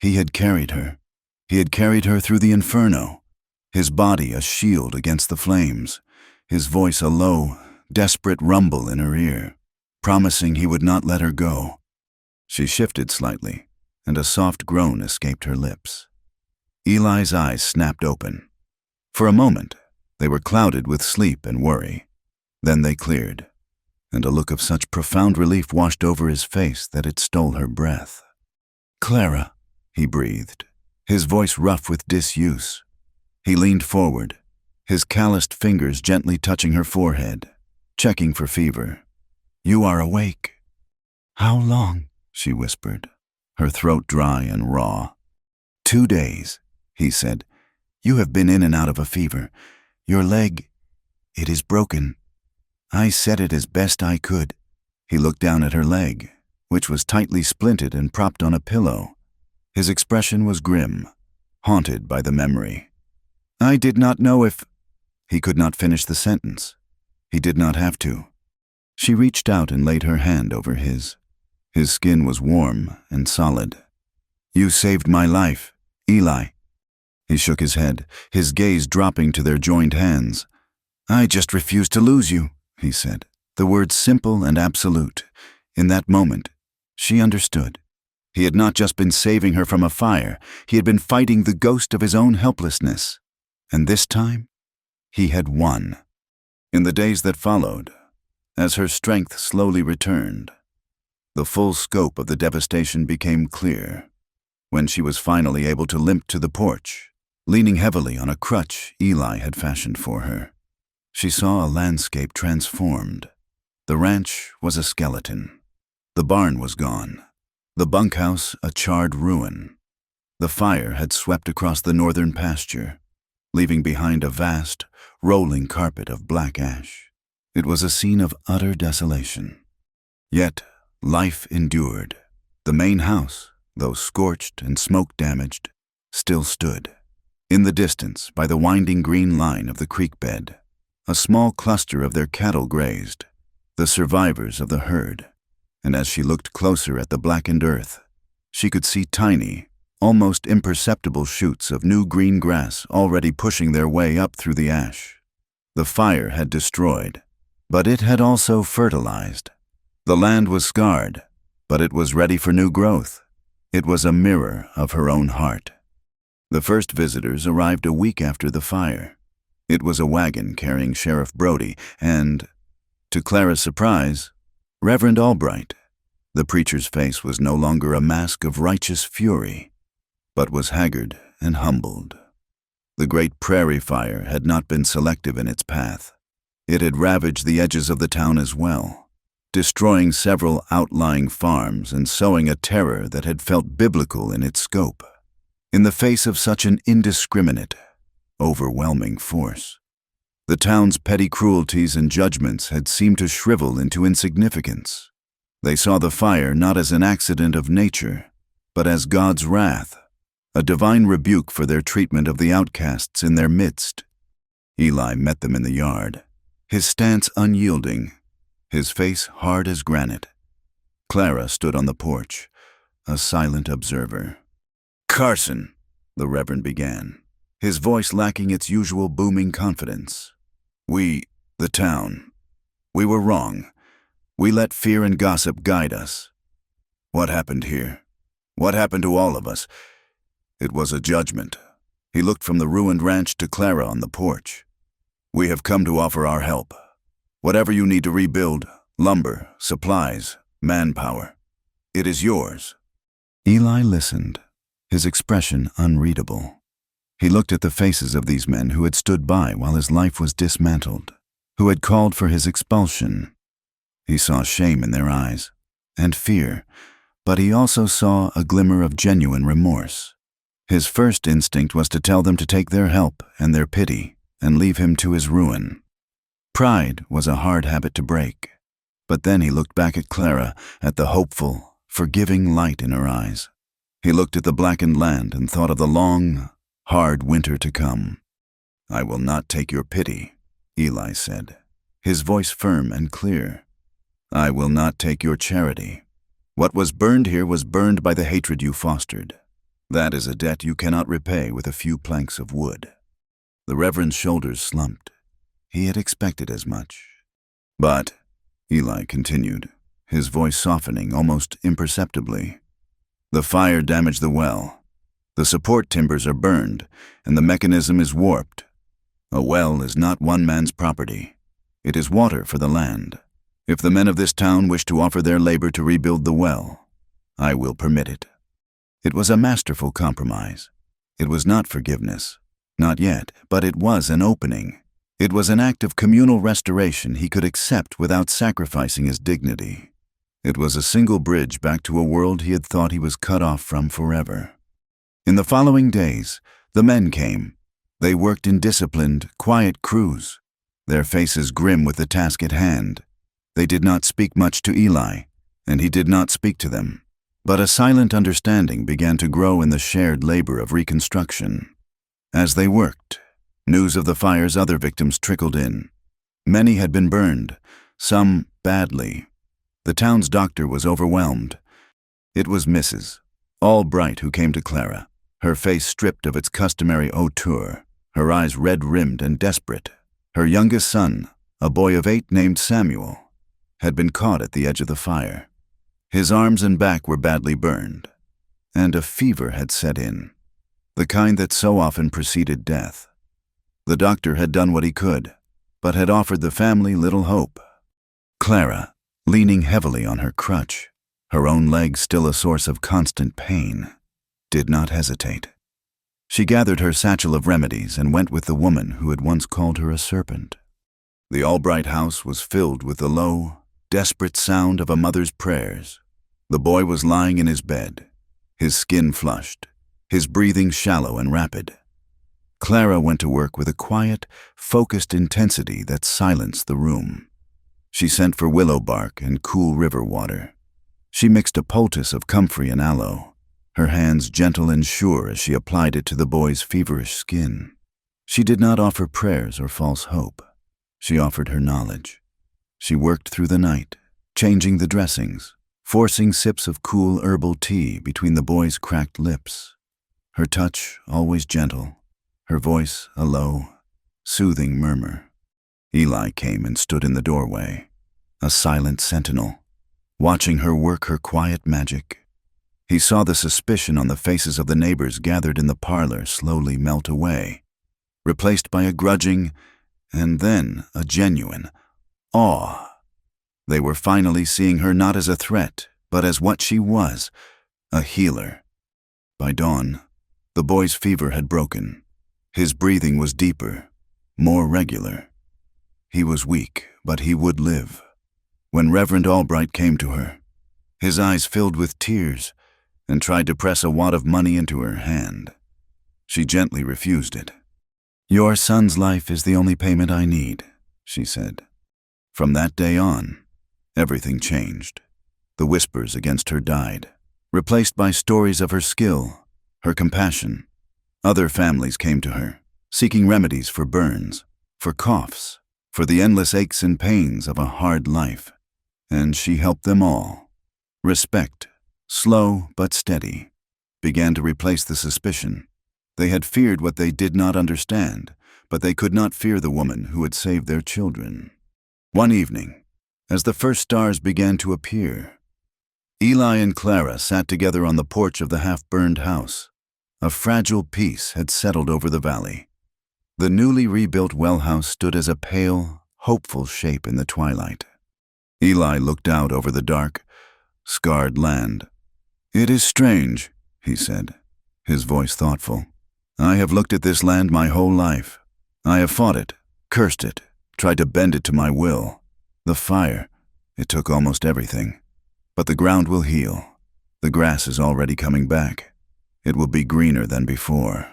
He had carried her. He had carried her through the inferno, his body a shield against the flames, his voice a low, desperate rumble in her ear, promising he would not let her go. She shifted slightly, and a soft groan escaped her lips. Eli's eyes snapped open. For a moment, they were clouded with sleep and worry. Then they cleared, and a look of such profound relief washed over his face that it stole her breath. "Clara," he breathed, his voice rough with disuse. He leaned forward, his calloused fingers gently touching her forehead, checking for fever. "You are awake." "How long?" she whispered, her throat dry and raw. 2 days, he said. "You have been in and out of a fever. Your leg, it is broken. I set it as best I could." He looked down at her leg, which was tightly splinted and propped on a pillow. His expression was grim, haunted by the memory. "I did not know if—" He could not finish the sentence. He did not have to. She reached out and laid her hand over his. His skin was warm and solid. "You saved my life, Eli." He shook his head, his gaze dropping to their joined hands. "I just refuse to lose you," he said, the words simple and absolute. In that moment, she understood. He had not just been saving her from a fire, he had been fighting the ghost of his own helplessness. And this time, he had won. In the days that followed, as her strength slowly returned, the full scope of the devastation became clear. When she was finally able to limp to the porch, leaning heavily on a crutch Eli had fashioned for her, she saw a landscape transformed. The ranch was a skeleton. The barn was gone. The bunkhouse a charred ruin. The fire had swept across the northern pasture, leaving behind a vast, rolling carpet of black ash. It was a scene of utter desolation. Yet, life endured. The main house, though scorched and smoke-damaged, still stood. In the distance, by the winding green line of the creek bed, a small cluster of their cattle grazed, the survivors of the herd. And as she looked closer at the blackened earth, she could see tiny, almost imperceptible shoots of new green grass already pushing their way up through the ash. The fire had destroyed, but it had also fertilized. The land was scarred, but it was ready for new growth. It was a mirror of her own heart. The first visitors arrived a week after the fire. It was a wagon carrying Sheriff Brody and, to Clara's surprise, Reverend Albright. The preacher's face was no longer a mask of righteous fury, but was haggard and humbled. The great prairie fire had not been selective in its path. It had ravaged the edges of the town as well, destroying several outlying farms and sowing a terror that had felt biblical in its scope. In the face of such an indiscriminate, overwhelming force, the town's petty cruelties and judgments had seemed to shrivel into insignificance. They saw the fire not as an accident of nature, but as God's wrath, a divine rebuke for their treatment of the outcasts in their midst. Eli met them in the yard, his stance unyielding, his face hard as granite. Clara stood on the porch, a silent observer. "Carson," the Reverend began, his voice lacking its usual booming confidence. The town, we were wrong. We let fear and gossip guide us. What happened here? What happened to all of us? It was a judgment." He looked from the ruined ranch to Clara on the porch. "We have come to offer our help. Whatever you need to rebuild, lumber, supplies, manpower, it is yours." Eli listened, his expression unreadable. He looked at the faces of these men who had stood by while his life was dismantled, who had called for his expulsion. He saw shame in their eyes, and fear, but he also saw a glimmer of genuine remorse. His first instinct was to tell them to take their help and their pity and leave him to his ruin. Pride was a hard habit to break, but then he looked back at Clara, at the hopeful, forgiving light in her eyes. He looked at the blackened land and thought of the long, hard winter to come. "I will not take your pity," Eli said, his voice firm and clear. "I will not take your charity. What was burned here was burned by the hatred you fostered. That is a debt you cannot repay with a few planks of wood." The Reverend's shoulders slumped. He had expected as much. "But," Eli continued, his voice softening almost imperceptibly, "the fire damaged the well. The support timbers are burned, and the mechanism is warped. A well is not one man's property. It is water for the land. If the men of this town wish to offer their labor to rebuild the well, I will permit it." It was a masterful compromise. It was not forgiveness, not yet, but it was an opening. It was an act of communal restoration he could accept without sacrificing his dignity. It was a single bridge back to a world he had thought he was cut off from forever. In the following days, the men came. They worked in disciplined, quiet crews, their faces grim with the task at hand. They did not speak much to Eli, and he did not speak to them. But a silent understanding began to grow in the shared labor of reconstruction. As they worked, news of the fire's other victims trickled in. Many had been burned, some badly. The town's doctor was overwhelmed. It was Mrs. Albright who came to Clara, her face stripped of its customary hauteur, her eyes red-rimmed and desperate. Her youngest son, a boy of 8 named Samuel, had been caught at the edge of the fire. His arms and back were badly burned, and a fever had set in, the kind that so often preceded death. The doctor had done what he could, but had offered the family little hope. Clara, leaning heavily on her crutch, her own leg still a source of constant pain, did not hesitate. She gathered her satchel of remedies and went with the woman who had once called her a serpent. The Albright house was filled with the low, desperate sound of a mother's prayers. The boy was lying in his bed, his skin flushed, his breathing shallow and rapid. Clara went to work with a quiet, focused intensity that silenced the room. She sent for willow bark and cool river water. She mixed a poultice of comfrey and aloe, her hands gentle and sure as she applied it to the boy's feverish skin. She did not offer prayers or false hope. She offered her knowledge. She worked through the night, changing the dressings, forcing sips of cool herbal tea between the boy's cracked lips. Her touch always gentle, her voice a low, soothing murmur. Eli came and stood in the doorway, a silent sentinel, watching her work her quiet magic. He saw the suspicion on the faces of the neighbors gathered in the parlor slowly melt away, replaced by a grudging and then a genuine awe. They were finally seeing her not as a threat, but as what she was, a healer. By dawn, the boy's fever had broken. His breathing was deeper, more regular. He was weak, but he would live. When Reverend Albright came to her, his eyes filled with tears, and tried to press a wad of money into her hand, she gently refused it. "Your son's life is the only payment I need," she said. From that day on, everything changed. The whispers against her died, replaced by stories of her skill, her compassion. Other families came to her, seeking remedies for burns, for coughs, for the endless aches and pains of a hard life. And she helped them all. Respect, slow but steady, began to replace the suspicion. They had feared what they did not understand, but they could not fear the woman who had saved their children. One evening, as the first stars began to appear, Eli and Clara sat together on the porch of the half-burned house. A fragile peace had settled over the valley. The newly rebuilt well house stood as a pale, hopeful shape in the twilight. Eli looked out over the dark, scarred land. "It is strange," he said, his voice thoughtful. "I have looked at this land my whole life. I have fought it, cursed it, tried to bend it to my will. The fire, it took almost everything. But the ground will heal. The grass is already coming back. It will be greener than before."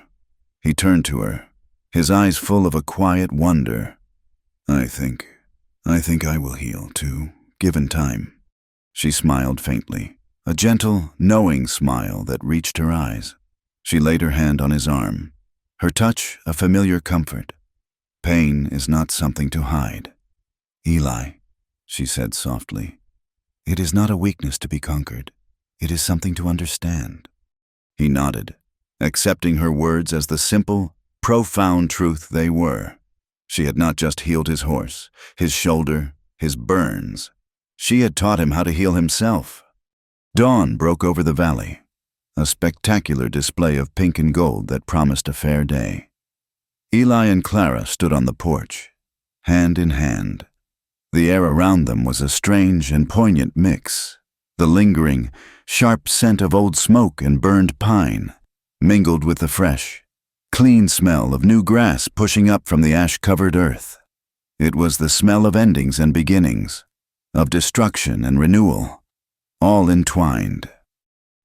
He turned to her, his eyes full of a quiet wonder. I think I will heal, too, given time." She smiled faintly, a gentle, knowing smile that reached her eyes. She laid her hand on his arm, her touch a familiar comfort. "Pain is not something to hide." "Eli," she said softly, "it is not a weakness to be conquered. It is something to understand." He nodded, accepting her words as the simple, profound truth they were. She had not just healed his horse, his shoulder, his burns. She had taught him how to heal himself. Dawn broke over the valley, a spectacular display of pink and gold that promised a fair day. Eli and Clara stood on the porch, hand in hand. The air around them was a strange and poignant mix. The lingering, sharp scent of old smoke and burned pine mingled with the fresh, clean smell of new grass pushing up from the ash-covered earth. It was the smell of endings and beginnings, of destruction and renewal, all entwined.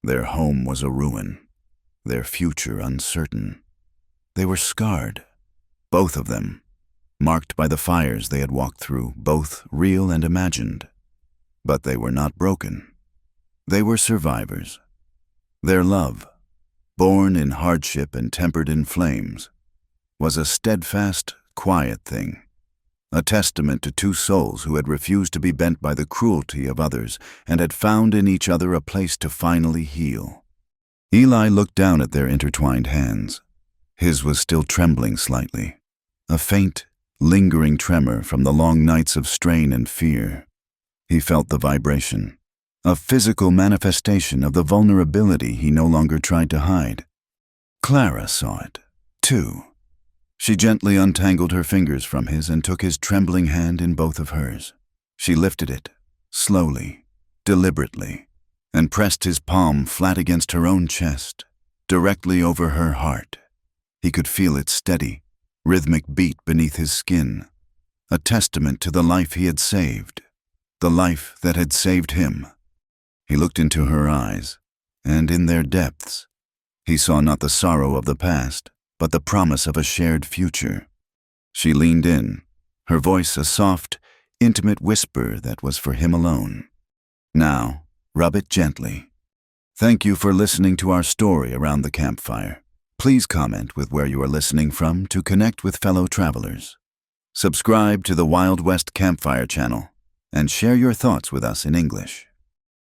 Their home was a ruin, their future uncertain. They were scarred, both of them, marked by the fires they had walked through, both real and imagined. But they were not broken. They were survivors. Their love, born in hardship and tempered in flames, was a steadfast, quiet thing, a testament to two souls who had refused to be bent by the cruelty of others and had found in each other a place to finally heal. Eli looked down at their intertwined hands. His was still trembling slightly, a faint, lingering tremor from the long nights of strain and fear. He felt the vibration, a physical manifestation of the vulnerability he no longer tried to hide. Clara saw it, too. She gently untangled her fingers from his and took his trembling hand in both of hers. She lifted it, slowly, deliberately, and pressed his palm flat against her own chest, directly over her heart. He could feel its steady, rhythmic beat beneath his skin, a testament to the life he had saved, the life that had saved him. He looked into her eyes, and in their depths, he saw not the sorrow of the past, but the promise of a shared future. She leaned in, her voice a soft, intimate whisper that was for him alone. Now, rub it gently. Thank you for listening to our story around the campfire. Please comment with where you are listening from to connect with fellow travelers. Subscribe to the Wild West Campfire channel and share your thoughts with us in English.